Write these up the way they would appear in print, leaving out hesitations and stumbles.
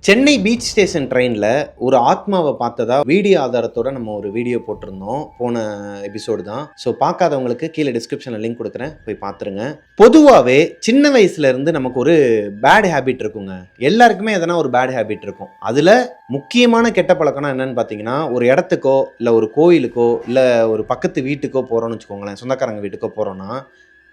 Chennai beach station ட்ரெயினில் ஒரு ஆத்மாவை பார்த்ததா வீடியோ ஆதாரத்தோட நம்ம ஒரு வீடியோ போட்டிருந்தோம். போன எபிசோடு தான். ஸோ பார்க்காதவங்களுக்கு கீழே டிஸ்கிரிப்ஷனில் லிங்க் கொடுக்குறேன், போய் பார்த்துருங்க. பொதுவாகவே சின்ன வயசுலேருந்து நமக்கு ஒரு பேட் ஹேபிட் இருக்குங்க. எல்லாருக்குமே எதனா ஒரு பேட் ஹேபிட் இருக்கும். அதில் முக்கியமான கெட்ட பழக்கம்னா என்னன்னு பார்த்தீங்கன்னா, ஒரு இடத்துக்கோ இல்லை ஒரு கோயிலுக்கோ இல்லை ஒரு பக்கத்து வீட்டுக்கோ போகிறோன்னு வச்சுக்கோங்களேன், சொந்தக்காரங்க வீட்டுக்கோ போகிறோன்னா,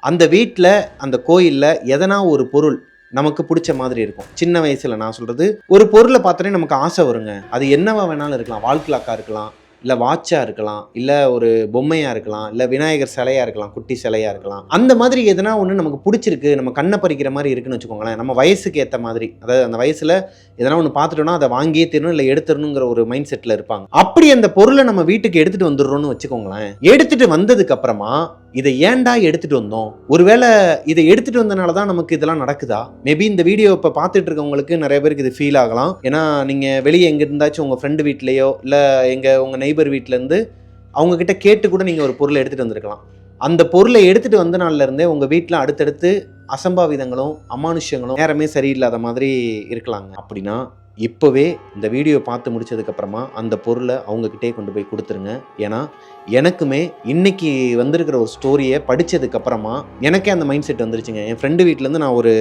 அந்த வீட்டில் அந்த கோயிலில் எதனா ஒரு பொருள் நமக்கு பிடிச்ச மாதிரி இருக்கும். சின்ன வயசில் நான் சொல்கிறது, ஒரு பொருளை பார்த்தோன்னே நமக்கு ஆசை வருங்க. அது என்னவா வேணாலும் இருக்கலாம். வால் கிளாக்காக இருக்கலாம், இல்லை வாட்சாக இருக்கலாம், இல்லை ஒரு பொம்மையாக இருக்கலாம், இல்லை விநாயகர் சிலையாக இருக்கலாம், குட்டி சிலையாக இருக்கலாம். அந்த மாதிரி எதனா ஒன்று நமக்கு பிடிச்சிருக்கு, நம்ம கண்ணை பறிக்கிற மாதிரி இருக்குன்னு வச்சுக்கோங்களேன். நம்ம வயசுக்கு ஏற்ற மாதிரி, அதாவது அந்த வயசில் எதனா ஒன்று பார்த்துட்டோன்னா அதை வாங்கியே தரணும் இல்லை எடுத்துடணுங்கிற ஒரு மைண்ட் செட்டில் இருப்பாங்க. அப்படி அந்த பொருளை நம்ம வீட்டுக்கு எடுத்துகிட்டு வந்துடுறோன்னு வச்சுக்கோங்களேன். எடுத்துகிட்டு வந்ததுக்கு அப்புறமா இதை ஏன்டா எடுத்துகிட்டு வந்தோம், ஒருவேளை இதை எடுத்துகிட்டு வந்தனால தான் நமக்கு இதெல்லாம் நடக்குதா? மேபி இந்த வீடியோ இப்போ பார்த்துட்டு இருக்கவங்களுக்கு நிறைய பேருக்கு இது ஃபீல் ஆகலாம். ஏன்னா நீங்கள் வெளியே எங்கே இருந்தாச்சும் உங்கள் ஃப்ரெண்டு வீட்லேயோ இல்லை உங்கள் நெய்பர் வீட்டிலேருந்து அவங்கக்கிட்ட கேட்டு கூட நீங்கள் ஒரு பொருளை எடுத்துகிட்டு வந்திருக்கலாம். அந்த பொருளை எடுத்துகிட்டு வந்த நாள்லேருந்தே உங்கள் வீட்டில் அடுத்தடுத்து அசம்பாவிதங்களும் அமானுஷ்யங்களும் நேரமே சரியில்லாத மாதிரி இருக்கலாங்க. அப்படின்னா இப்போவே இந்த வீடியோ பார்த்து முடிச்சதுக்கப்புறமா அந்த பொருளை அவங்கக்கிட்டே கொண்டு போய் கொடுத்துருங்க. ஏன்னா எனக்குமே இன்னைக்கு வந்திருக்கிற ஒரு ஸ்டோரியை படித்ததுக்கப்புறமா எனக்கே அந்த மைண்ட் செட் வந்துருச்சுங்க. என் ஃப்ரெண்டு வீட்டிலேருந்து நான் ஒரு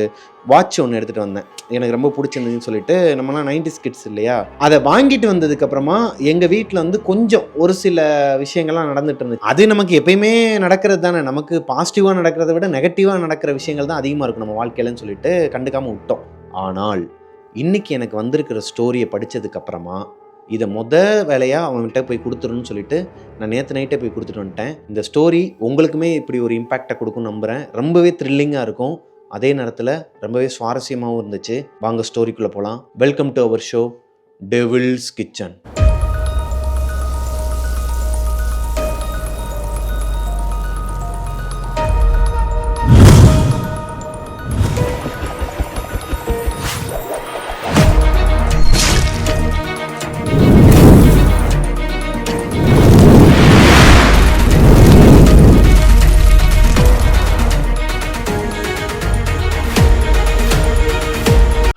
வாட்ச் ஒன்று எடுத்துகிட்டு வந்தேன், எனக்கு ரொம்ப பிடிச்சிருந்துன்னு சொல்லிட்டு. நம்மளாம் 90s கிட்ஸ் இல்லையா, அதை வாங்கிட்டு வந்ததுக்கப்புறமா எங்கள் வீட்டில் வந்து கொஞ்சம் ஒரு சில விஷயங்கள்லாம் நடந்துட்டு இருந்துச்சு. அது நமக்கு எப்பயுமே நடக்கிறது தானே. நமக்கு பாசிட்டிவாக நடக்கிறத விட நெகட்டிவாக நடக்கிற விஷயங்கள் தான் அதிகமாக இருக்கும் நம்ம வாழ்க்கையிலன்னு சொல்லிட்டு கண்டுக்காமல் விட்டோம். ஆனால் இன்றைக்கி எனக்கு வந்திருக்கிற ஸ்டோரியை படித்ததுக்கப்புறமா இதை வேலையாக அவங்கள்ட்ட போய் கொடுத்துருன்னு சொல்லிட்டு நான் நேற்று நைட்டே போய் கொடுத்துட்டு வந்துட்டேன். இந்த ஸ்டோரி உங்களுக்குமே இப்படி ஒரு இம்பேக்டை கொடுக்கும்னு நம்புகிறேன். ரொம்பவே த்ரில்லிங்காக இருக்கும், அதே நேரத்தில் ரொம்பவே சுவாரஸ்யமாகவும் இருந்துச்சு. வாங்க ஸ்டோரிக்குள்ளே போகலாம். Welcome to our show Devil's Kitchen.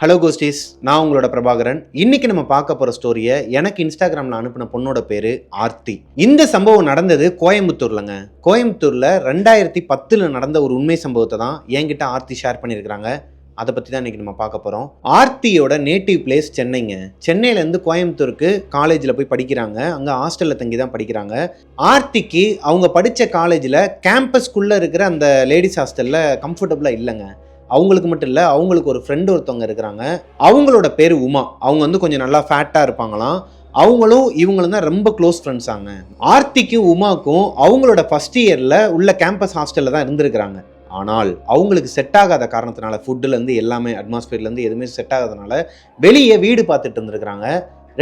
Hello ghosties, நான் உங்களோட பிரபாகரன். இன்னைக்கு நம்ம பார்க்க போகிற ஸ்டோரியை எனக்கு இன்ஸ்டாகிராமில் அனுப்பின பொண்ணோட பேர் ஆர்த்தி. இந்த சம்பவம் நடந்தது கோயம்புத்தூர்லங்க. கோயம்புத்தூரில் 2010 நடந்த ஒரு உண்மை சம்பவத்தை தான் என்கிட்ட ஆர்த்தி ஷேர் பண்ணியிருக்கிறாங்க. அதை பற்றி தான் இன்றைக்கி நம்ம பார்க்க போகிறோம். ஆர்த்தியோட நேட்டிவ் பிளேஸ் சென்னைங்க. சென்னையிலேருந்து கோயம்புத்தூருக்கு காலேஜில் போய் படிக்கிறாங்க. அங்கே ஹாஸ்டலில் தங்கி தான் படிக்கிறாங்க. ஆர்த்திக்கு அவங்க படித்த காலேஜில் கேம்பஸ்குள்ளே இருக்கிற அந்த லேடிஸ் ஹாஸ்டலில் கம்ஃபர்டபுளாக இல்லைங்க. அவங்களுக்கு மட்டும் இல்லை, அவங்களுக்கு ஒரு ஃப்ரெண்டு ஒருத்தவங்க இருக்கிறாங்க. அவங்களோட பேர் உமா. அவங்க வந்து கொஞ்சம் நல்லா ஃபேட்டாக இருப்பாங்களாம். அவங்களும் இவங்களும் தான் ரொம்ப க்ளோஸ் ஃப்ரெண்ட்ஸ் ஆங்க. ஆர்த்திக்கும் உமாக்கும் அவங்களோட ஃபர்ஸ்ட் இயரில் உள்ள கேம்பஸ் ஹாஸ்டலில் தான் இருந்திருக்கிறாங்க. ஆனால் அவங்களுக்கு செட் ஆகாத காரணத்தினால, ஃபுட்டுலேருந்து எல்லாமே அட்மாஸ்பியர்லேருந்து எதுவுமே செட் ஆகாதனால வெளியே வீடு பார்த்துட்டு இருந்திருக்கிறாங்க.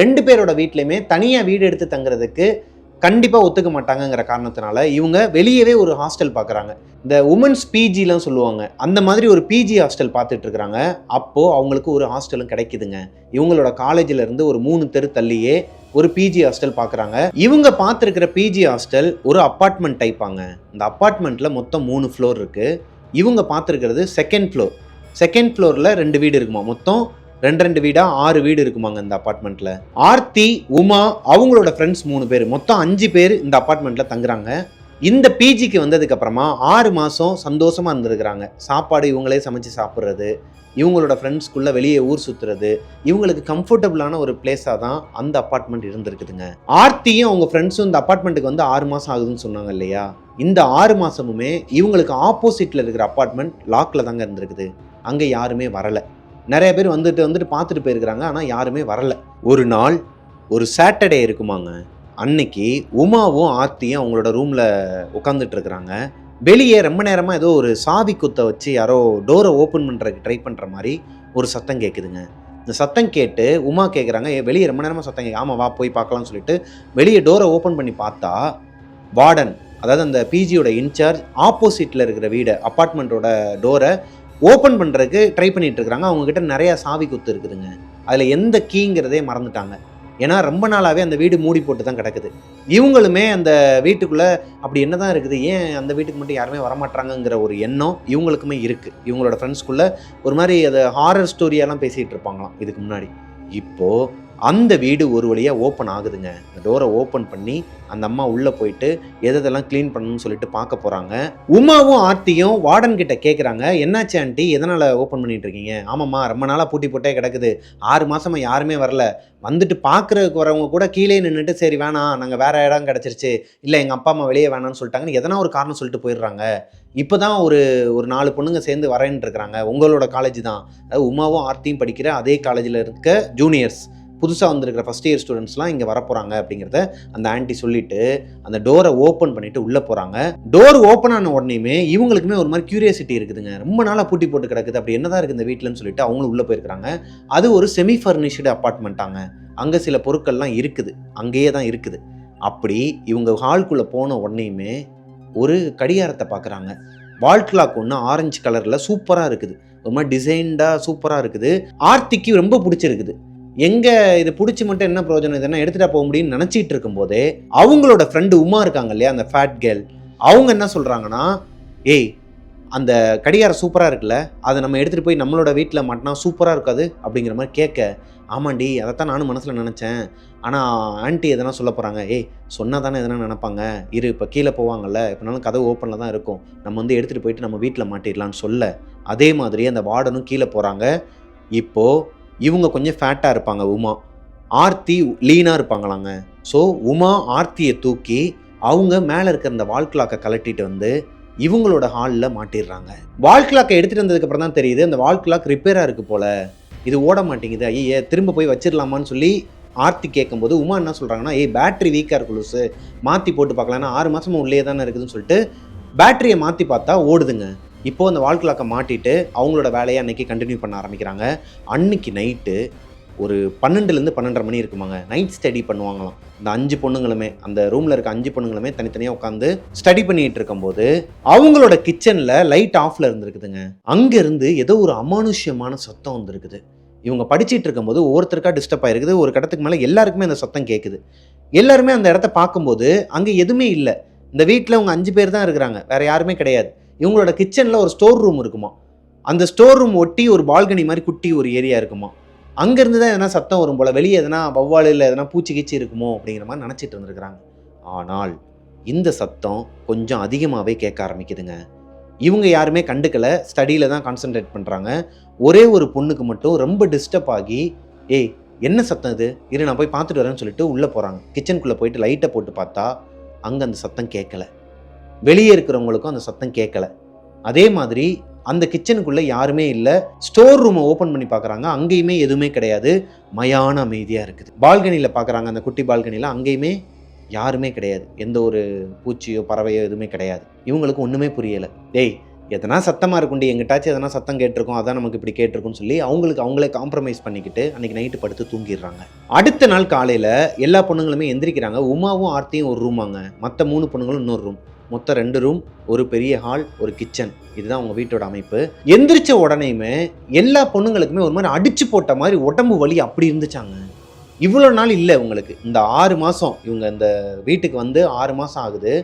2 பேரோட வீட்லையுமே தனியாக வீடு எடுத்து தங்குறதுக்கு கண்டிப்பாக ஒத்துக்க மாட்டாங்கங்கிற காரணத்தினால இவங்க வெளியவே ஒரு ஹாஸ்டல் பார்க்குறாங்க. இந்த உமன்ஸ் பிஜிலாம் சொல்லுவாங்க, அந்த மாதிரி ஒரு பிஜி ஹாஸ்டல் பார்த்துட்டு இருக்கிறாங்க. அப்போது அவங்களுக்கு ஒரு ஹாஸ்டலும் கிடைக்குதுங்க. இவங்களோட காலேஜில் இருந்து ஒரு 3 தெரு தள்ளியே ஒரு பிஜி ஹாஸ்டல் பார்க்குறாங்க. இவங்க பார்த்துருக்கிற பிஜி ஹாஸ்டல் ஒரு அப்பார்ட்மெண்ட் டைப்பாங்க. இந்த அப்பார்ட்மெண்ட்டில் மொத்தம் 3 ஃப்ளோர் இருக்குது. இவங்க பார்த்துருக்கிறது செகண்ட் ஃப்ளோர். செகண்ட் ஃப்ளோரில் 2 வீடு இருக்குமா, மொத்தம் 2 வீடா 6 வீடு இருக்குமாங்க இந்த அப்பார்ட்மெண்ட்ல. ஆர்த்தி, உமா, அவங்களோட ஃப்ரெண்ட்ஸ் 3 பேர், மொத்தம் 5 பேர் இந்த அப்பார்ட்மெண்ட்ல தங்குறாங்க. இந்த பிஜிக்கு வந்ததுக்கு அப்புறமா 6 மாசம் சந்தோஷமா இருந்திருக்கிறாங்க. சாப்பாடு இவங்களே சமைச்சு சாப்பிட்றது, இவங்களோட ஃப்ரெண்ட்ஸ்குள்ள வெளியே ஊர் சுத்துறது, இவங்களுக்கு கம்ஃபர்டபுளான ஒரு பிளேஸாக தான் அந்த அப்பார்ட்மெண்ட் இருந்திருக்குதுங்க. ஆர்த்தியும் அவங்க ஃப்ரெண்ட்ஸும் இந்த அப்பார்ட்மெண்ட்டுக்கு வந்து 6 மாசம் ஆகுதுன்னு சொன்னாங்க இல்லையா. இந்த 6 மாசமுமே இவங்களுக்கு ஆப்போசிட்ல இருக்கிற அப்பார்ட்மெண்ட் லாக்ல தாங்க இருந்திருக்குது. அங்கே யாருமே வரலை. நிறைய பேர் வந்துட்டு பார்த்துட்டு போயிருக்கிறாங்க, ஆனால் யாருமே வரலை. ஒரு நாள் ஒரு சாட்டர்டே இருக்குமாங்க. அன்னைக்கு உமாவும் ஆர்த்தியும் அவங்களோட ரூமில் உட்காந்துட்டு இருக்கிறாங்க. வெளியே ரொம்ப நேரமாக ஏதோ ஒரு சாவி குத்தை வச்சு யாரோ டோரை ஓப்பன் பண்ணுறதுக்கு ட்ரை பண்ணுற மாதிரி ஒரு சத்தம் கேட்குதுங்க. இந்த சத்தம் கேட்டு உமா கேட்குறாங்க, வெளியே ரொம்ப நேரமாக சத்தம் கேட்கு, ஆமாம் வா போய் பார்க்கலாம்னு சொல்லிட்டு வெளியே டோரை ஓப்பன் பண்ணி பார்த்தா வார்டன், அதாவது அந்த பிஜியோட இன்சார்ஜ், ஆப்போசிட்டில் இருக்கிற வீடு அப்பார்ட்மெண்ட்டோட டோரை ஓப்பன் பண்ணுறதுக்கு ட்ரை பண்ணிட்டு இருக்கிறாங்க. அவங்ககிட்ட நிறையா சாவி குத்து இருக்குதுங்க. அதில் எந்த கீங்கிறதே மறந்துட்டாங்க. ஏன்னா ரொம்ப நாளாகவே அந்த வீடு மூடி போட்டு தான் கிடக்குது. இவங்களுமே அந்த வீட்டுக்குள்ளே அப்படி என்ன தான் இருக்குது, ஏன் அந்த வீட்டுக்கு மட்டும் யாருமே வரமாட்டாங்கங்கிற ஒரு எண்ணம் இவங்களுக்குமே இருக்குது. இவங்களோட ஃப்ரெண்ட்ஸ்குள்ளே ஒரு மாதிரி அதை ஹாரர் ஸ்டோரியெல்லாம் பேசிகிட்டு இருப்பாங்களாம் இதுக்கு முன்னாடி. இப்போ அந்த வீடு ஒரு வழியாக ஓப்பன் ஆகுதுங்க. அந்த டோரை ஓப்பன் பண்ணி அந்த அம்மா உள்ளே போயிட்டு எதெல்லாம் க்ளீன் பண்ணணும்னு சொல்லிட்டு பார்க்க போகிறாங்க. உமாவும் ஆர்த்தியும் வார்டன் கிட்ட கேட்குறாங்க, என்னாச்சு ஆண்டி, எதனால் ஓப்பன் பண்ணிட்டு இருக்கீங்க? ஆமாம்மா, ரொம்ப நாளாக பூட்டி போட்டே கிடக்குது, 6 மாதமா யாருமே வரல, வந்துட்டு பார்க்குறதுக்கு வரவங்க கூட கீழே நின்றுட்டு சரி வேணாம், நாங்கள் வேறு இடம் கிடச்சிருச்சு, இல்லை எங்கள் அப்பா அம்மா வெளியே வேணாம்னு சொல்லிட்டாங்கன்னு எதனா ஒரு காரணம் சொல்லிட்டு போயிடுறாங்க. இப்போ தான் ஒரு 4 பொண்ணுங்க சேர்ந்து வரேன்னு இருக்கிறாங்க, உங்களோட காலேஜ் தான், அதாவது உமாவும் ஆர்த்தியும் படிக்கிற அதே காலேஜில் இருக்க ஜூனியர்ஸ், புதுசாக வந்திருக்கிற ஃபஸ்ட் இயர் ஸ்டூடெண்ட்ஸ்லாம் இங்கே வரப்போகிறாங்க அப்படிங்கிறத அந்த ஆன்ட்டி சொல்லிட்டு அந்த டோரை ஓப்பன் பண்ணிட்டு உள்ளே போகிறாங்க. டோர் ஓப்பன் ஆன உடனேயுமே இவங்களுக்குமே ஒரு மாதிரி கியூரியாசிட்டி இருக்குதுங்க, ரொம்ப நாளாக பூட்டி போட்டு கிடக்குது, அப்படி என்னதான் இருக்குது இந்த வீட்டில்னு சொல்லிட்டு அவங்களும் உள்ளே போயிருக்கிறாங்க. அது ஒரு செமி ஃபர்னிஷ்டு அப்பார்ட்மெண்ட்டாங்க, அங்கே சில பொருட்கள்லாம் இருக்குது, அங்கேயே தான் இருக்குது. அப்படி இவங்க ஹால்குள்ளே போன உடனேயுமே ஒரு கடிகாரத்தை பார்க்குறாங்க. வால் கிளாக் ஒன்று ஆரஞ்சு கலரில் சூப்பராக இருக்குது, ஒரு மாதிரி டிசைன்டாக சூப்பராக இருக்குது. ஆர்த்திக்கு ரொம்ப பிடிச்சிருக்குது. எங்கே இது பிடிச்சி மட்டும் என்ன பிரயோஜனம், இதெல்லாம் எடுத்துகிட்டா போக முடியும்னு நினச்சிட்டு இருக்கும்போதே அவங்களோட ஃப்ரெண்டு உமா இருக்காங்க இல்லையா, அந்த ஃபேட் கேர்ள், அவங்க என்ன சொல்கிறாங்கன்னா, ஏய் அந்த கடிகாரம் சூப்பராக இருக்குல்ல, அதை நம்ம எடுத்துகிட்டு போய் நம்மளோட வீட்டில் மாட்டினா சூப்பராக இருக்காது அப்படிங்கிற மாதிரி கேட்க, ஆமாண்டி அதைத்தான் நானும் மனசில் நினச்சேன், ஆனால் ஆன்ட்டி எதனா சொல்ல போகிறாங்க, ஏய் சொன்னால் தானே எதனா நினைப்பாங்க, இரு இப்போ கீழே போவாங்கல்ல, இப்போனாலும் கதவு ஓப்பனில் தான் இருக்கும், நம்ம வந்து எடுத்துகிட்டு போயிட்டு நம்ம வீட்டில் மாட்டிடலான்னு சொல்ல, அதே மாதிரி அந்த வார்டனும் கீழே போகிறாங்க. இப்போது இவங்க கொஞ்சம் ஃபேட்டாக இருப்பாங்க உமா, ஆர்த்தி லீனாக இருப்பாங்களாங்க. ஸோ உமா ஆர்த்தியை தூக்கி அவங்க மேலே இருக்கிற அந்த வால் கிளாக்கை கலட்டிட்டு வந்து இவங்களோட ஹாலில் மாட்டிடுறாங்க. வால் கிளாக்கை எடுத்துகிட்டு வந்ததுக்கப்புறம் தான் தெரியுது அந்த வால் கிளாக் ரிப்பேராக இருக்குது போல், இது ஓட மாட்டேங்குது, ஐயே திரும்ப போய் வச்சிடலாமான்னு சொல்லி ஆர்த்தி கேட்கும்போது உமா என்ன சொல்கிறாங்கன்னா, ஏய் பேட்ரி வீக்காக இருக்கு லூசு, மாற்றி போட்டு பார்க்கலான்னா 6 மாதமும் உள்ளே தானே இருக்குதுன்னு சொல்லிட்டு பேட்டரியை மாற்றி பார்த்தா ஓடுதுங்க. இப்போது அந்த வால் கிளாக்கை மாட்டிட்டு அவங்களோட வேலையை அன்றைக்கி கண்டினியூ பண்ண ஆரம்பிக்கிறாங்க. அன்றைக்கி நைட்டு ஒரு 12லேருந்து 12:30 மணி இருக்குமாங்க, நைட் ஸ்டடி பண்ணுவாங்களாம். இந்த 5 பொண்ணுங்களுமே, அந்த ரூமில் இருக்க 5 பொண்ணுங்களுமே தனித்தனியாக உட்காந்து ஸ்டடி பண்ணிகிட்டு இருக்கும்போது அவங்களோட கிச்சனில் லைட் ஆஃபில் இருந்துருக்குதுங்க. அங்கேருந்து ஏதோ ஒரு அமானுஷ்யமான சத்தம் வந்துருக்குது. இவங்க படிச்சுட்டு இருக்கும்போது ஒவ்வொருத்தருக்கா டிஸ்டர்ப் ஆகிருக்குது. ஒரு கட்டத்துக்கு மேலே எல்லாருக்குமே அந்த சத்தம் கேட்குது. எல்லாருமே அந்த இடத்த பார்க்கும்போது அங்கே எதுவுமே இல்லை. இந்த வீட்டில் அவங்க 5 பேர் தான் இருக்கிறாங்க, வேறு யாருமே கிடையாது. இவங்களோட கிச்சனில் ஒரு ஸ்டோர் ரூம் இருக்குமா, அந்த ஸ்டோர் ரூம் ஒட்டி ஒரு பால்கனி மாதிரி குட்டி ஒரு ஏரியா இருக்குமா, அங்கேருந்து தான் எதனா சத்தம் வரும் போல், வெளியே எதனா வவ்வால் இல்லை எதனா பூச்சி கீச்சி இருக்குமோ அப்படிங்கிற மாதிரி நினச்சிட்டு இருந்துருக்குறாங்க. ஆனால் இந்த சத்தம் கொஞ்சம் அதிகமாகவே கேட்க ஆரம்பிக்குதுங்க. இவங்க யாருமே கண்டுக்கலை, ஸ்டடியில் தான் கான்சென்ட்ரேட் பண்ணுறாங்க. ஒரே ஒரு பொண்ணுக்கு மட்டும் ரொம்ப டிஸ்டர்ப் ஆகி, ஏய் என்ன சத்தம் இது, இரு நான் போய் பார்த்துட்டு வரேன்னு சொல்லிட்டு உள்ளே போகிறாங்க. கிச்சனுக்குள்ளே போயிட்டு லைட்டை போட்டு பார்த்தா அங்கே அந்த சத்தம் கேட்கலை. வெளியே இருக்கிறவங்களுக்கும் அந்த சத்தம் கேட்கலை. அதே மாதிரி அந்த கிச்சனுக்குள்ளே யாருமே இல்லை. ஸ்டோர் ரூமை ஓப்பன் பண்ணி பார்க்குறாங்க, அங்கேயுமே எதுவுமே கிடையாது, மயான அமைதியாக இருக்குது. பால்கனியில் பார்க்குறாங்க, அந்த குட்டி பால்கனியில், அங்கேயுமே யாருமே கிடையாது, எந்த ஒரு பூச்சியோ பறவையோ எதுவுமே கிடையாது. இவங்களுக்கு ஒன்றுமே புரியலை. டேய் எதனா சத்தமாக இருக்குண்டி, எங்கிட்டாச்சும் எதனா சத்தம் கேட்டிருக்கோம், அதான் நமக்கு இப்படி கேட்டிருக்குன்னு சொல்லி அவங்களே காம்ப்ரமைஸ் பண்ணிக்கிட்டு அன்றைக்கி நைட்டு படுத்து தூங்கிடுறாங்க. அடுத்த நாள் காலையில் எல்லா பொண்ணுங்களுமே எந்திரிக்கிறாங்க. உமாவும் ஆர்த்தியும் ஒரு ரூமாங்க, மற்ற 3 பொண்ணுங்களும் இன்னொரு ரூம், மொத்தம் 2 ரூம், ஒரு பெரிய ஹால், ஒரு கிச்சன். இதுதான் அவங்க வீட்டோட அமைப்பு. எந்திரிச்ச உடனேயுமே எல்லா பொண்ணுங்களுக்குமே ஒரு மாதிரி அடிச்சு போட்ட மாதிரி உடம்பு வலி அப்படி இருந்துச்சாங்க. இவ்வளோ நாள் இல்லை உங்களுக்கு, இந்த 6 மாதம் இவங்க இந்த வீட்டுக்கு வந்து 6 மாதம் ஆகுது.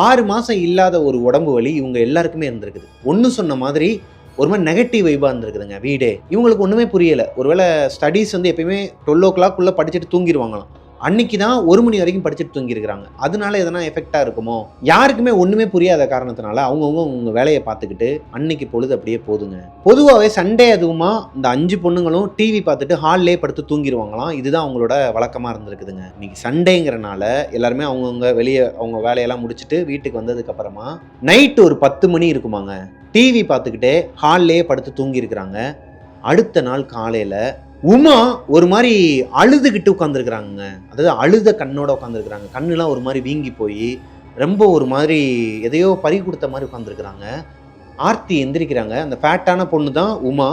6 மாதம் இல்லாத ஒரு உடம்பு வலி இவங்க எல்லாருக்குமே இருந்திருக்குது. ஒன்று சொன்ன மாதிரி ஒரு மாதிரி நெகட்டிவ் வைபாக இருந்திருக்குதுங்க வீடே. இவங்களுக்கு ஒன்றுமே புரியலை. ஒருவேளை ஸ்டடீஸ் வந்து எப்பயுமே 12 o'clock படிச்சுட்டு தூங்கிடுவாங்களாம், அன்னைக்கு தான் 1 மணி வரைக்கும் படிச்சுட்டு தூங்கியிருக்கிறாங்க. அதனால எதனா எஃபெக்டாக இருக்குமோ, யாருக்குமே ஒன்றுமே புரியாத காரணத்தினால அவங்கவுங்க வேலையை பார்த்துக்கிட்டு அன்னைக்கு பொழுது அப்படியே போதுங்க. பொதுவாகவே சண்டே அதுவுமா இந்த 5 பொண்ணுங்களும் டிவி பார்த்துட்டு ஹால்லே படுத்து தூங்கிடுவாங்களாம். இதுதான் அவங்களோட வழக்கமாக இருந்திருக்குதுங்க. இன்னைக்கு சண்டேங்கிறனால எல்லாருமே அவங்கவுங்க வெளியே அவங்க வேலையெல்லாம் முடிச்சுட்டு வீட்டுக்கு வந்ததுக்கப்புறமா நைட்டு ஒரு 10 மணி இருக்குமாங்க, டிவி பார்த்துக்கிட்டே ஹால்லே படுத்து தூங்கியிருக்கிறாங்க. அடுத்த நாள் காலையில் உமா ஒரு மாதிரி அழுதுகிட்டு உட்காந்துருக்குறாங்க. அதாவது அழுத கண்ணோட உட்காந்துருக்குறாங்க. கண்ணுலாம் ஒரு மாதிரி வீங்கி போய் ரொம்ப ஒரு மாதிரி எதையோ பறி கொடுத்த மாதிரி உட்காந்துருக்குறாங்க. ஆர்த்தி எந்திரிக்கிறாங்க. அந்த ஃபேட்டான பொண்ணு தான் உமா.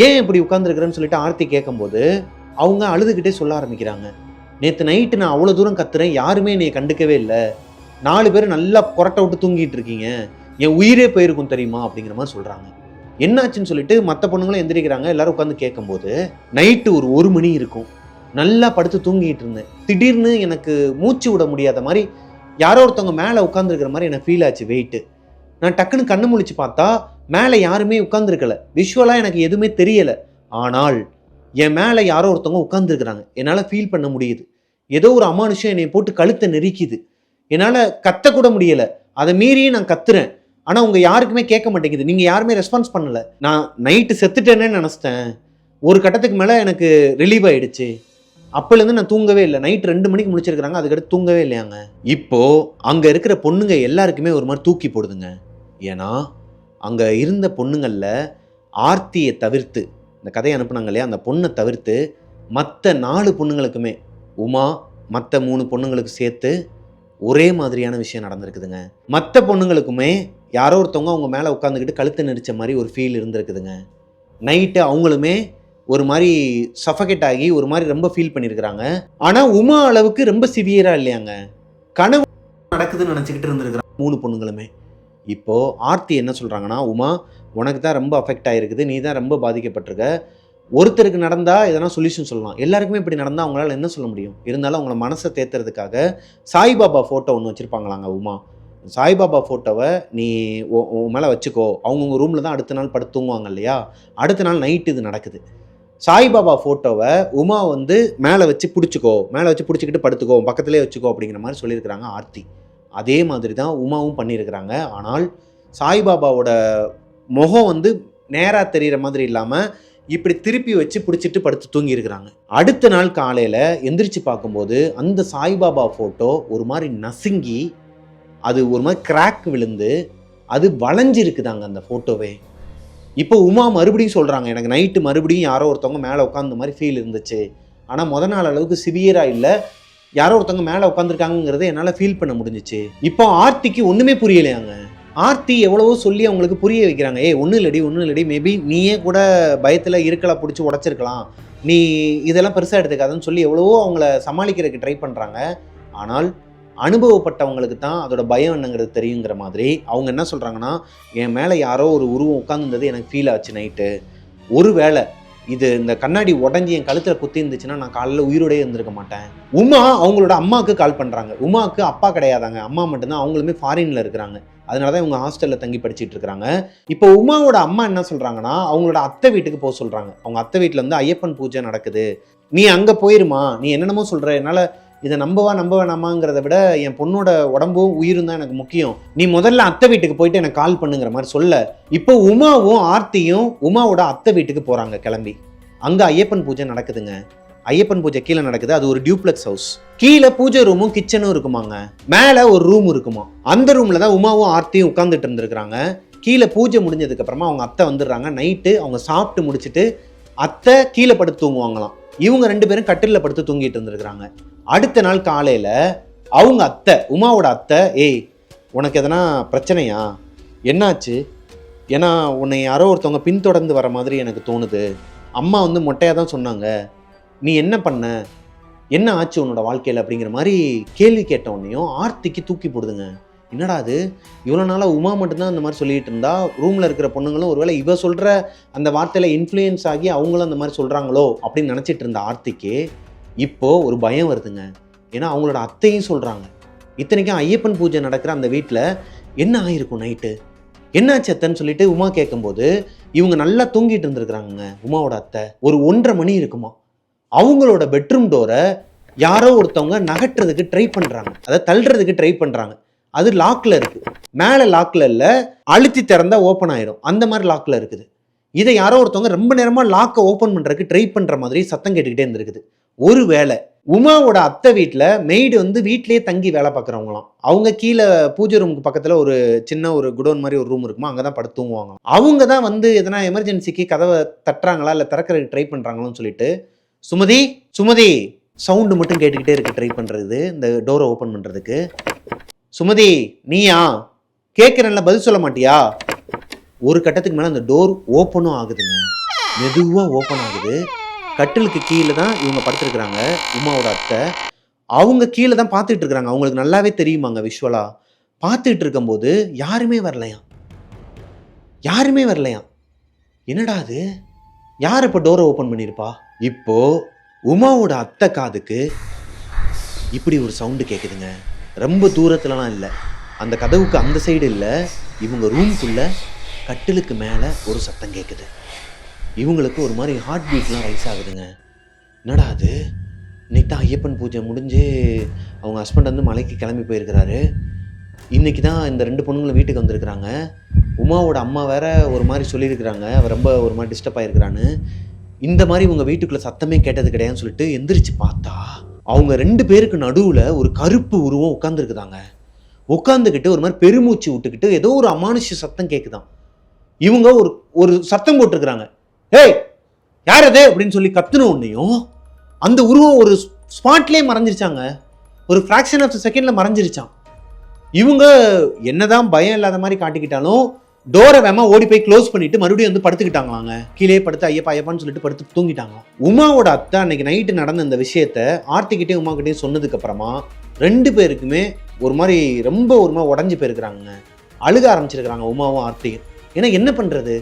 ஏன் இப்படி உட்காந்துருக்குறேன்னு சொல்லிட்டு ஆர்த்தி கேட்கும்போது அவங்க அழுதுகிட்டே சொல்ல ஆரம்பிக்கிறாங்க. நேற்று நைட்டு நான் அவ்வளோ தூரம் கத்துறேன், யாருமே என்னை கண்டுக்கவே இல்லை, 4 பேர் நல்லா கொரட்டை விட்டு தூங்கிட்டு இருக்கீங்க, என் உயிரே போயிருக்கும் தெரியுமா அப்படிங்கிற மாதிரி சொல்கிறாங்க. என்னாச்சுன்னு சொல்லிட்டு மற்ற பொண்ணுங்களும் எந்திரிக்கிறாங்க. எல்லாரும் உட்காந்து கேட்கும்போது நைட்டு ஒரு 1 மணி இருக்கும், நல்லா படுத்து தூங்கிட்டு இருந்தேன். திடீர்னு எனக்கு மூச்சு விட முடியாத மாதிரி யாரோ ஒருத்தவங்க மேலே உட்காந்துருக்கிற மாதிரி எனக்கு ஃபீல் ஆச்சு. வெயிட்டு நான் டக்குன்னு கண்ணு முழிச்சு பார்த்தா மேலே யாருமே உட்காந்துருக்கல. விஷுவலாக எனக்கு எதுவுமே தெரியலை. ஆனால் என் மேலே யாரோ ஒருத்தவங்க உட்காந்துருக்குறாங்க, என்னால் ஃபீல் பண்ண முடியுது. ஏதோ ஒரு அமானுஷம் என்னை போட்டு கழுத்தை நெரிக்குது, என்னால் கத்தக்கூட முடியலை. அதை மீறியும் நான் கத்துறேன், ஆனால் உங்கள் யாருக்குமே கேட்க மாட்டேங்குது, நீங்கள் யாருமே ரெஸ்பான்ஸ் பண்ணலை. நான் நைட்டு செத்துட்டேன்னு நினச்சிட்டேன். ஒரு கட்டத்துக்கு மேலே எனக்கு ரிலீவ் ஆகிடுச்சு. அப்போலேருந்து நான் தூங்கவே இல்லை. நைட் 2 மணிக்கு முடிச்சிருக்கிறாங்க, அதுக்கடுத்து தூங்கவே இல்லையாங்க. இப்போது அங்கே இருக்கிற பொண்ணுங்க எல்லாருக்குமே ஒரு மாதிரி தூக்கி போடுதுங்க. ஏன்னா அங்கே இருந்த பொண்ணுங்களில் ஆர்த்தியை தவிர்த்து, இந்த கதையை அனுப்புனாங்க இல்லையா, அந்த பொண்ணை தவிர்த்து மற்ற 4 பொண்ணுங்களுக்குமே, உமா மற்ற 3 பொண்ணுங்களுக்கு சேர்த்து ஒரே மாதிரியான விஷயம் நடந்திருக்குதுங்க. மற்ற பொண்ணுங்களுக்குமே யாரோ ஒருத்தவங்க அவங்க மேலே உட்காந்துக்கிட்டு கழுத்தை நெரிச்ச மாதிரி ஒரு ஃபீல் இருந்திருக்குதுங்க. நைட்டு அவங்களுமே ஒரு மாதிரி சஃபகேட் ஆகி ஒரு மாதிரி ரொம்ப ஃபீல் பண்ணியிருக்கிறாங்க. ஆனால் உமா அளவுக்கு ரொம்ப சிவியராக இல்லையாங்க, கனவு நடக்குதுன்னு நினச்சிக்கிட்டு இருந்திருக்கிறாங்க 3 பொண்ணுங்களுமே. இப்போது ஆர்த்தி என்ன சொல்கிறாங்கன்னா, உமா உனக்கு தான் ரொம்ப அஃபெக்ட் ஆகிருக்குது, நீ தான் ரொம்ப பாதிக்கப்பட்டிருக்க. ஒருத்தருக்கு நடந்தால் எதனா சொல்யூஷன் சொல்லலாம், எல்லாருக்குமே இப்படி நடந்தால் அவங்களால என்ன சொல்ல முடியும்? இருந்தாலும் அவங்கள மனசை தேத்துறதுக்காக சாய்பாபா ஃபோட்டோ ஒன்று வச்சுருப்பாங்களாங்க உமா. சாய்பாபா ஃபோட்டோவை நீ உன் மேலே வச்சுக்கோ. அவங்கவுங்க ரூமில் தான் அடுத்த நாள் படுத்து தூங்குவாங்க இல்லையா, அடுத்த நாள் நைட்டு இது நடக்குது. சாய்பாபா ஃபோட்டோவை உமா வந்து மேலே வச்சு பிடிச்சிக்கோ, மேலே வச்சு பிடிச்சிக்கிட்டு படுத்துக்கோ, பக்கத்துலேயே வச்சுக்கோ அப்படிங்கிற மாதிரி சொல்லியிருக்கிறாங்க ஆர்த்தி. அதே மாதிரி தான் உமாவும் பண்ணியிருக்கிறாங்க. ஆனால் சாய்பாபாவோட முகம் வந்து நேராக தெரிகிற மாதிரி இல்லாமல் இப்படி திருப்பி வச்சு பிடிச்சிட்டு படுத்து தூங்கியிருக்கிறாங்க. அடுத்த நாள் காலையில் எந்திரிச்சு பார்க்கும்போது அந்த சாய்பாபா ஃபோட்டோ ஒரு மாதிரி நசுங்கி, அது ஒரு மாதிரி கிராக் விழுந்து அது வளைஞ்சிருக்குதாங்க அந்த ஃபோட்டோவே. இப்போ உமா மறுபடியும் சொல்கிறாங்க, எனக்கு நைட்டு மறுபடியும் யாரோ ஒருத்தவங்க மேலே உட்காந்த மாதிரி ஃபீல் இருந்துச்சு, ஆனால் முத நாள் அளவுக்கு சிவியராக இல்லை, யாரோ ஒருத்தவங்க மேலே உட்காந்துருக்காங்கிறத என்னால் ஃபீல் பண்ண முடிஞ்சிச்சு. இப்போ ஆர்த்திக்கு ஒன்றுமே புரியலையாங்க. ஆர்த்தி எவ்வளவோ சொல்லி அவங்களுக்கு புரிய வைக்கிறாங்க, ஒன்றும் இல்லடி, மேபி நீயே கூட பயத்தில் இருக்கலை பிடிச்சி உடச்சிருக்கலாம், நீ இதெல்லாம் பெருசாக எடுத்துக்காதுன்னு சொல்லி எவ்வளவோ அவங்கள சமாளிக்கிறதுக்கு ட்ரை பண்ணுறாங்க. ஆனால் அனுபவப்பட்டவங்களுக்கு தான் அதோட பயம் என்னங்கிறது தெரியுங்கிற மாதிரி அவங்க என்ன சொல்கிறாங்கன்னா, என் மேலே யாரோ ஒரு உருவம் உட்காந்துருந்தது எனக்கு ஃபீல் ஆச்சு நைட்டு. ஒரு வேளை இது இந்த கண்ணாடி உடஞ்சி என் கழுத்தில் குத்தி இருந்துச்சுன்னா நான் காலையில் உயிரோடே இருந்திருக்க மாட்டேன். உமா அவங்களோட அம்மாவுக்கு கால் பண்ணுறாங்க. உமாவுக்கு அப்பா கிடையாதாங்க, அம்மா மட்டும்தான். அவங்களுமே ஃபாரினில் இருக்கிறாங்க, அதனால தான் இவங்க ஹாஸ்டலில் தங்கி படிச்சுட்டு இருக்கிறாங்க. இப்போ உமாவோட அம்மா என்ன சொல்கிறாங்கன்னா, அவங்களோட அத்தை வீட்டுக்கு போக சொல்கிறாங்க. அவங்க அத்தை வீட்டில் வந்து ஐயப்பன் பூஜை நடக்குது, நீ அங்கே போயிருமா, நீ என்னென்னமோ சொல்கிற, என்னால் இதை நம்ப வேணாமாங்கிறத விட என் பொண்ணோட உடம்பும் உயிரும் தான் எனக்கு முக்கியம், நீ முதல்ல அத்தை வீட்டுக்கு போயிட்டு எனக்கு கால் பண்ணுங்கிற மாதிரி சொல்ல. இப்போ உமாவும் ஆர்த்தியும் உமாவோட அத்தை வீட்டுக்கு போகிறாங்க கிளம்பி. அங்கே ஐயப்பன் பூஜை நடக்குதுங்க. ஐயப்பன் பூஜை கீழே நடக்குது. அது ஒரு டியூப்ளெக்ஸ் ஹவுஸ். கீழே பூஜை ரூமும் கிச்சனும் இருக்குமாங்க, மேலே ஒரு ரூம் இருக்குமா. அந்த ரூமில் தான் உமாவும் ஆர்த்தியும் உட்காந்துட்டு இருந்திருக்கிறாங்க. கீழே பூஜை முடிஞ்சதுக்கு அப்புறமா அவங்க அத்தை வந்துடுறாங்க. நைட்டு அவங்க சாப்பிட்டு முடிச்சுட்டு அத்தை கீழே படுத்து தூங்குவாங்களாம். இவங்க 2 பேரும் கட்டிலில் படுத்து தூங்கிட்டு இருந்திருக்கிறாங்க. அடுத்த நாள் காலையில் அவங்க அத்தை, உமாவோட அத்தை, உனக்கு எதனா பிரச்சனையா, என்னாச்சு, ஏன்னா உன்னை யாரோ ஒருத்தவங்க பின்தொடர்ந்து வர மாதிரி எனக்கு தோணுது, அம்மா வந்து மொட்டையாக தான் சொன்னாங்க, நீ என்ன பண்ண, என்ன ஆச்சு உன்னோட வாழ்க்கையில் அப்படிங்கிற மாதிரி கேள்வி கேட்டவனையும் ஆர்த்திக்கு தூக்கி போடுதுங்க. என்னடா அது, இவ்வளோ நாளாக உமா மட்டும்தான் அந்த மாதிரி சொல்லிட்டு இருந்தா, ரூமில் இருக்கிற பொண்ணுங்களும் ஒருவேளை இவ சொல்கிற அந்த வார்த்தையில் இன்ஃப்ளூயன்ஸ் ஆகி அவங்களும் அந்த மாதிரி சொல்கிறாங்களோ அப்படின்னு நினச்சிட்டு இருந்த ஆர்த்திக்கு இப்போது ஒரு பயம் வருதுங்க. ஏன்னா அவங்களோட அத்தையும் சொல்கிறாங்க. இத்தனைக்கும் ஐயப்பன் பூஜை நடக்கிற அந்த வீட்டில் என்ன ஆகிருக்கும் நைட்டு, என்னாச்சு அத்தைன்னு சொல்லிட்டு உமா கேட்கும்போது இவங்க நல்லா தூங்கிட்டு இருந்திருக்கிறாங்க. உமாவோட அத்தை ஒரு 1:30 மணி இருக்குமா. அவங்களோட பெட்ரூம் டோரை யாரோ ஒருத்தவங்க நகட்டுறதுக்கு ட்ரை பண்ணுறாங்க, அதை தள்ளுறதுக்கு ட்ரை பண்ணுறாங்க. அது லாக்கில் இருக்குது, மேலே லாக்கில் இல்லை, அழுத்தி திறந்தா ஓப்பன் ஆயிடும், அந்த மாதிரி லாக்கில் இருக்குது. இதை யாரோ ஒருத்தவங்க ரொம்ப நேரமாக லாக்கை ஓப்பன் பண்ணுறதுக்கு ட்ரை பண்ணுற மாதிரி சத்தம் கேட்டுக்கிட்டே இருந்திருக்குது. ஒரு வேளை உமாவோட அத்தை வீட்டில் மெய்டு வந்து வீட்லேயே தங்கி வேலை பார்க்குறவங்களாம். அவங்க கீழே பூஜை ரூமுக்கு பக்கத்தில் ஒரு சின்ன ஒரு குடோன் மாதிரி ஒரு ரூம் இருக்குமா, அங்கே தான் படுத்து தூங்குவாங்களாம். அவங்க தான் வந்து எதனா எமர்ஜென்சிக்கு கதவை தட்டுறாங்களா இல்லை திறக்கிறதுக்கு ட்ரை பண்ணுறாங்களான்னு சொல்லிட்டு சுமதி சவுண்டு மட்டும் கேட்டுக்கிட்டே இருக்கு ட்ரை பண்ணுறது, இந்த டோரை ஓப்பன் பண்ணுறதுக்கு. சுமதி நீயா, கேட்குறேன்ல, பதில் சொல்ல மாட்டியா. ஒரு கட்டத்துக்கு மேலே அந்த டோர் ஓப்பனும் ஆகுதுங்க, மெதுவாக ஓப்பன் ஆகுது. கட்டிலுக்கு கீழே தான் இவங்க படுத்துருக்குறாங்க உமாவோட அத்தை. அவங்க கீழே தான் பார்த்துட்டு இருக்கிறாங்க. அவங்களுக்கு நல்லாவே தெரியுமாங்க விஷுவலாக. பார்த்துட்டு இருக்கும்போது யாருமே வரலையாம். என்னடா அது, யார் இப்போ டோரை ஓப்பன் பண்ணியிருப்பா? இப்போ உமாவோட அத்தை காதுக்கு இப்படி ஒரு சவுண்டு கேட்குதுங்க. ரொம்ப தூரத்துலலாம் இல்லை, அந்த கதவுக்கு அந்த சைடு இல்லை, இவங்க ரூம்குள்ளே கட்டிலுக்கு மேலே ஒரு சத்தம் கேட்குது. இவங்களுக்கு ஒரு மாதிரி ஹார்ட் பீட்லாம் ரைஸ் ஆகுதுங்க. என்னடா அது, இன்னைக்கு தான் ஐயப்பன் பூஜை முடிஞ்சு அவங்க ஹஸ்பண்ட் வந்து மலைக்கு கிளம்பி போயிருக்கிறாரு. இன்றைக்கி தான் இந்த 2 பொண்ணுங்களும் வீட்டுக்கு வந்திருக்கிறாங்க. உமாவோட அம்மா வேற ஒரு மாதிரி சொல்லியிருக்கிறாங்க, அவள் ரொம்ப ஒரு மாதிரி டிஸ்டர்ப் ஆகிருக்கிறான்னு. இந்த மாதிரி இவங்க வீட்டுக்குள்ளே சத்தமே கேட்டது கிடையாதுன்னு சொல்லிட்டு எந்திரிச்சு பார்த்தா அவங்க 2 பேருக்கு நடுவில் ஒரு கருப்பு உருவம் உட்காந்துருக்குதாங்க. உட்காந்துக்கிட்டு ஒரு மாதிரி பெருமூச்சு விட்டுக்கிட்டு ஏதோ ஒரு அமானுஷ்ய சத்தம் கேட்குதான். இவங்க ஒரு சத்தம் போட்டிருக்கிறாங்க, ஏய் யார் அது அப்படின்னு சொல்லி கத்துன உடனேயும் அந்த உருவம் ஒரு ஸ்பாட்லேயே மறைஞ்சிருச்சாங்க. ஒரு ஃப்ராக்ஷன் ஆஃப் செகண்டில் மறைஞ்சிருச்சான். இவங்க என்னதான் பயம் இல்லாத மாதிரி காட்டிக்கிட்டாலும் டோரை வேமா ஓடி போய் க்ளோஸ் பண்ணிட்டு மறுபடியும் வந்து படுத்துக்கிட்டாங்களாங்க. கீழே படுத்து ஐயப்பா ஐயப்பான்னு சொல்லிட்டு படுத்து தூங்கிட்டாங்க. உமாவோட அத்தை அன்னைக்கு நைட்டு நடந்த இந்த விஷயத்த ஆர்த்திக்கிட்டே உமாக்கிட்டையும் சொன்னதுக்கு அப்புறமா 2 பேருக்குமே ஒரு மாதிரி ரொம்ப ஒரு மாதிரி உடஞ்சி போயிருக்கிறாங்க. அழுக ஆரம்பிச்சிருக்கிறாங்க உமாவும் ஆர்த்தியும். ஏன்னா என்ன பண்றது,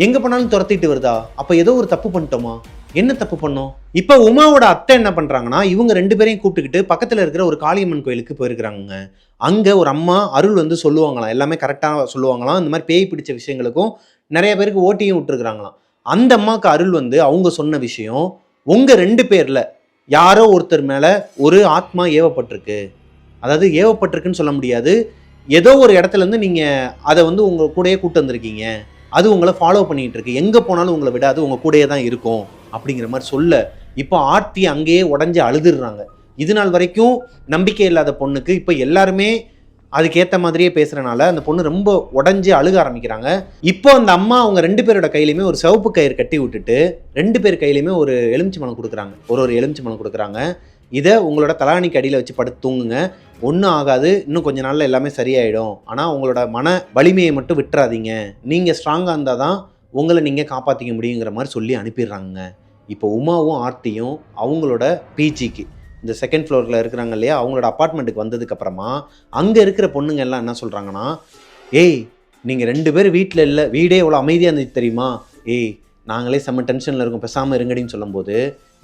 எங்க போனாலும் துரத்திட்டு வருதா, அப்ப ஏதோ ஒரு தப்பு பண்ணிட்டோமா, என்ன தப்பு பண்ணோம்? இப்ப உமாவோட அத்தை என்ன பண்றாங்கன்னா இவங்க 2 பேரையும் கூப்பிட்டுக்கிட்டு பக்கத்துல இருக்கிற ஒரு காளியம்மன் கோயிலுக்கு போயிருக்கிறாங்க. அங்க ஒரு அம்மா அருள் வந்து சொல்லுவாங்களாம், எல்லாமே கரெக்டா சொல்லுவாங்களாம். இந்த மாதிரி பேய் பிடிச்ச விஷயங்களுக்கும் நிறைய பேருக்கு ஓட்டியும் விட்டுருக்குறாங்களாம். அந்த அம்மாவுக்கு அருள் வந்து அவங்க சொன்ன விஷயம், உங்க 2 பேர்ல யாரோ ஒருத்தர் மேல ஒரு ஆத்மா ஏவப்பட்டிருக்கு. அதாவது ஏவப்பட்டிருக்குன்னு சொல்ல முடியாது, ஏதோ ஒரு இடத்துல இருந்து நீங்க அதை வந்து உங்க கூடயே கூட்டு வந்திருக்கீங்க, அது உங்களை ஃபாலோ பண்ணிட்டு இருக்கு, எங்க போனாலும் உங்களை விடாது, உங்க கூடயே தான் இருக்கும் அப்படிங்கிற மாதிரி சொல்ல இப்போ ஆர்த்தி அங்கேயே உடஞ்சி அழுதுடுறாங்க. இது நாள் வரைக்கும் நம்பிக்கை இல்லாத பொண்ணுக்கு இப்போ எல்லாருமே அதுக்கேற்ற மாதிரியே பேசுறனால அந்த பொண்ணு ரொம்ப உடஞ்சி அழுக ஆரம்பிக்கிறாங்க. இப்போ அந்த அம்மா அவங்க 2 பேரோட கையிலையுமே ஒரு சிவப்பு கயிறு கட்டி விட்டுட்டு 2 பேர் கையிலையுமே ஒரு எலுமிச்சை பழம் கொடுக்குறாங்க. ஒரு எலுமிச்சை பழம் கொடுக்குறாங்க. இதை உங்களோட தலாணிக்கு அடியில் வச்சு படுத்து தூங்குங்க, ஒன்றும் ஆகாது, இன்னும் கொஞ்ச நாளில் எல்லாமே சரியாயிடும். ஆனால் உங்களோட மன வலிமையை மட்டும் விட்டுறாதீங்க, நீங்கள் ஸ்ட்ராங்காக இருந்தால் தான் உங்களை நீங்கள் காப்பாற்றிக்க முடியுங்கிற மாதிரி சொல்லி அனுப்பிடுறாங்க. இப்போ உமாவும் ஆர்த்தியும் அவங்களோட பிஜிக்கு, இந்த 2nd ஃப்ளோரில் இருக்கிறாங்க இல்லையா, அவங்களோட அப்பார்ட்மெண்ட்டுக்கு வந்ததுக்கப்புறமா அங்கே இருக்கிற பொண்ணுங்க எல்லாம் என்ன சொல்கிறாங்கன்னா, ஏய் நீங்கள் 2 பேர் வீட்டில் இல்லை, வீடே எவ்வளோ அமைதியாக இருந்துச்சு தெரியுமா, ஏய் நாங்களே செம்ம டென்ஷனில் இருக்கோம், பேசாமல் இருங்கடின்னு சொல்லும்போது,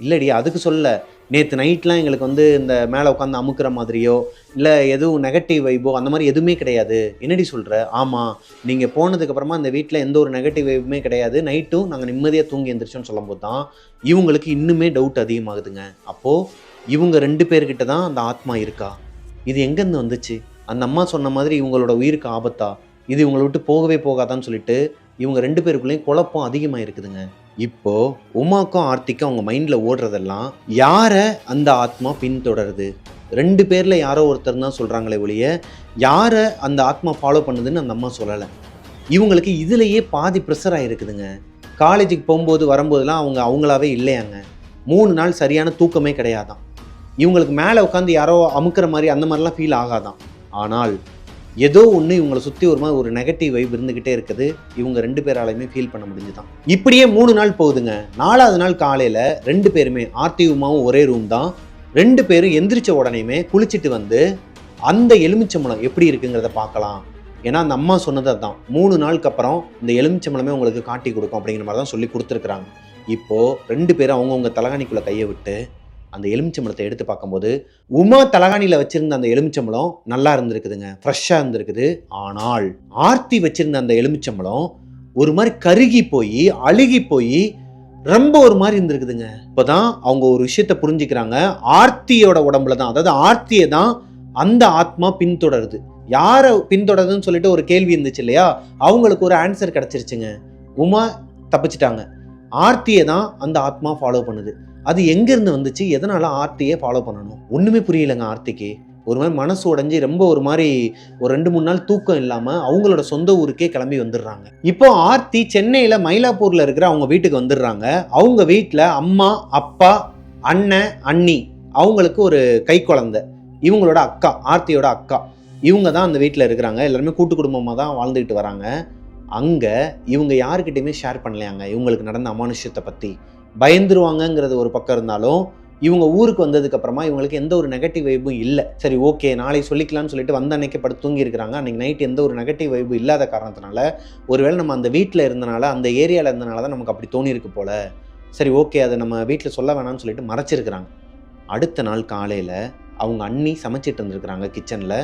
இல்லடி அதுக்கு சொல்ல, நேற்று நைட்லாம் எங்களுக்கு வந்து இந்த மேலே உட்காந்து அமுக்கிற மாதிரியோ இல்லை எதுவும் நெகட்டிவ் வைபோ அந்த மாதிரி எதுவுமே கிடையாது. என்னடி சொல்கிற? ஆமாம், நீங்கள் போனதுக்கப்புறமா இந்த வீட்டில் எந்த ஒரு நெகட்டிவ் வைப்புமே கிடையாது, நைட்டும் நாங்கள் நிம்மதியாக தூங்கி எழுந்திரிச்சோன்னு சொல்லும்போது தான் இவங்களுக்கு இன்னுமே டவுட் அதிகமாகுதுங்க. அப்போது இவங்க 2 பேர்கிட்ட தான் அந்த ஆத்மா இருக்கா, இது எங்கேருந்து வந்துச்சு, அந்த அம்மா சொன்ன மாதிரி இவங்களோட உயிருக்கு ஆபத்தா, இது இவங்களை விட்டு போகவே போகாதான்னு சொல்லிட்டு இவங்க 2 பேருக்குள்ளேயும் குழப்பம் அதிகமாக இருக்குதுங்க. இப்போ உமாக்கும் ஆர்த்திக்கும் அவங்க மைண்டில் ஓடுறதெல்லாம் யாரை அந்த ஆத்மா பின்தொடருது, 2 பேரில் யாரோ ஒருத்தர் தான் சொல்கிறாங்களே ஒழிய யாரை அந்த ஆத்மா ஃபாலோ பண்ணுதுன்னு அந்த அம்மா சொல்லலை. இவங்களுக்கு இதுலேயே பாதி ப்ரெஷர் ஆகிருக்குதுங்க. காலேஜுக்கு போகும்போது வரும்போதெல்லாம் அவங்க அவங்களாவே இல்லையாங்க. 3 நாள் சரியான தூக்கமே கிடையாதான். இவங்களுக்கு மேலே உட்காந்து யாரோ அமுக்கிற மாதிரி அந்த மாதிரிலாம் ஃபீல் ஆகாதான். ஆனால் ஏதோ ஒன்று இவங்களை சுற்றி ஒரு மாதிரி ஒரு நெகட்டிவ் வைப் இருந்துக்கிட்டே இருக்குது. இவங்க 2 பேராலையுமே ஃபீல் பண்ண முடிஞ்சுதான். இப்படியே 3 நாள் போகுதுங்க. 4வது நாள் காலையில் 2 பேருமே ஆர்த்தி உமாவும் ஒரே ரூம் தான். 2 பேரும் எந்திரிச்ச உடனேயுமே குளிச்சுட்டு வந்து அந்த எலுமிச்சம்பழம் எப்படி இருக்குங்கிறத பார்க்கலாம். ஏன்னா அந்த அம்மா சொன்னது அதுதான், 3 நாளுக்கு அப்புறம் இந்த எலுமிச்சம்பழமே உங்களுக்கு காட்டி கொடுக்கும் அப்படிங்கிற மாதிரி தான் சொல்லி கொடுத்துருக்குறாங்க. இப்போது 2 பேரும் அவங்கவுங்க தலகாணிக்குள்ளே கையை விட்டு அந்த எலுமிச்சம்பழத்தை எடுத்து பார்க்கும்போது உமா தலகாணியில் வச்சிருந்த அந்த எலுமிச்சம்பழம் நல்லா இருந்திருக்குதுங்க, ஃப்ரெஷ்ஷாக இருந்திருக்குது. ஆனால் ஆர்த்தி வச்சிருந்த அந்த எலுமிச்சம்பழம் ஒரு மாதிரி கருகி போய் அழுகி போய் ரொம்ப ஒரு மாதிரி இருந்திருக்குதுங்க. இப்போதான் அவங்க ஒரு விஷயத்த புரிஞ்சுக்கிறாங்க, ஆர்த்தியோட உடம்புல தான், அதாவது ஆர்த்தியை தான் அந்த ஆத்மா பின்தொடருது. யாரை பின்தொடருதுன்னு சொல்லிட்டு ஒரு கேள்வி இருந்துச்சு இல்லையா, அவங்களுக்கு ஒரு ஆன்சர் கிடைச்சிருச்சுங்க. உமா தப்பிச்சிட்டாங்க, ஆர்த்தியை தான் அந்த ஆத்மா ஃபாலோ பண்ணுது. அது எங்கேருந்து வந்துச்சு, எதனால ஆர்த்தியை ஃபாலோ பண்ணணும், ஒன்றுமே புரியலைங்க. ஆர்த்திக்கு ஒரு மாதிரி மனசு உடைஞ்சி ரொம்ப ஒரு மாதிரி ஒரு 2-3 நாள் தூக்கம் இல்லாமல் அவங்களோட சொந்த ஊருக்கே கிளம்பி வந்துடுறாங்க. இப்போ ஆர்த்தி சென்னையில் மயிலாப்பூரில் இருக்கிற அவங்க வீட்டுக்கு வந்துடுறாங்க. அவங்க வீட்டில் அம்மா, அப்பா, அண்ணன், அண்ணி, அவங்களுக்கு ஒரு கை குழந்தை, இவங்களோட அக்கா, ஆர்த்தியோட அக்கா, இவங்க தான் அந்த வீட்டில் இருக்கிறாங்க. எல்லாருமே கூட்டு குடும்பமாக தான் வாழ்ந்துக்கிட்டு வராங்க. அங்கே இவங்க யாருக்கிட்டையுமே ஷேர் பண்ணலையாங்க இவங்களுக்கு நடந்த அமானுஷ்யத்தை பற்றி. பயந்துருவாங்கங்கிறது ஒரு பக்கம் இருந்தாலும் இவங்க ஊருக்கு வந்ததுக்கப்புறமா இவங்களுக்கு எந்த ஒரு நெகட்டிவ் வைப்பும் இல்லை. சரி ஓகே நாளை சொல்லிக்கலாம்னு சொல்லிட்டு வந்த அன்னைக்கு படுத்து தூங்கி இருக்கிறாங்க. அன்றைக்கி நைட் எந்த ஒரு நெகட்டிவ் வைப்பு இல்லாத காரணத்தினால ஒருவேளை நம்ம அந்த வீட்டில் இருந்தனால, அந்த ஏரியாவில் இருந்தனால தான் நமக்கு அப்படி தோணியிருக்கு போல். சரி ஓகே அதை நம்ம வீட்டில் சொல்ல வேணாம்னு சொல்லிட்டு மறைச்சிருக்கிறாங்க. அடுத்த நாள் காலையில் அவங்க அண்ணி சமைச்சிட்டு இருந்திருக்கிறாங்க கிச்சனில்.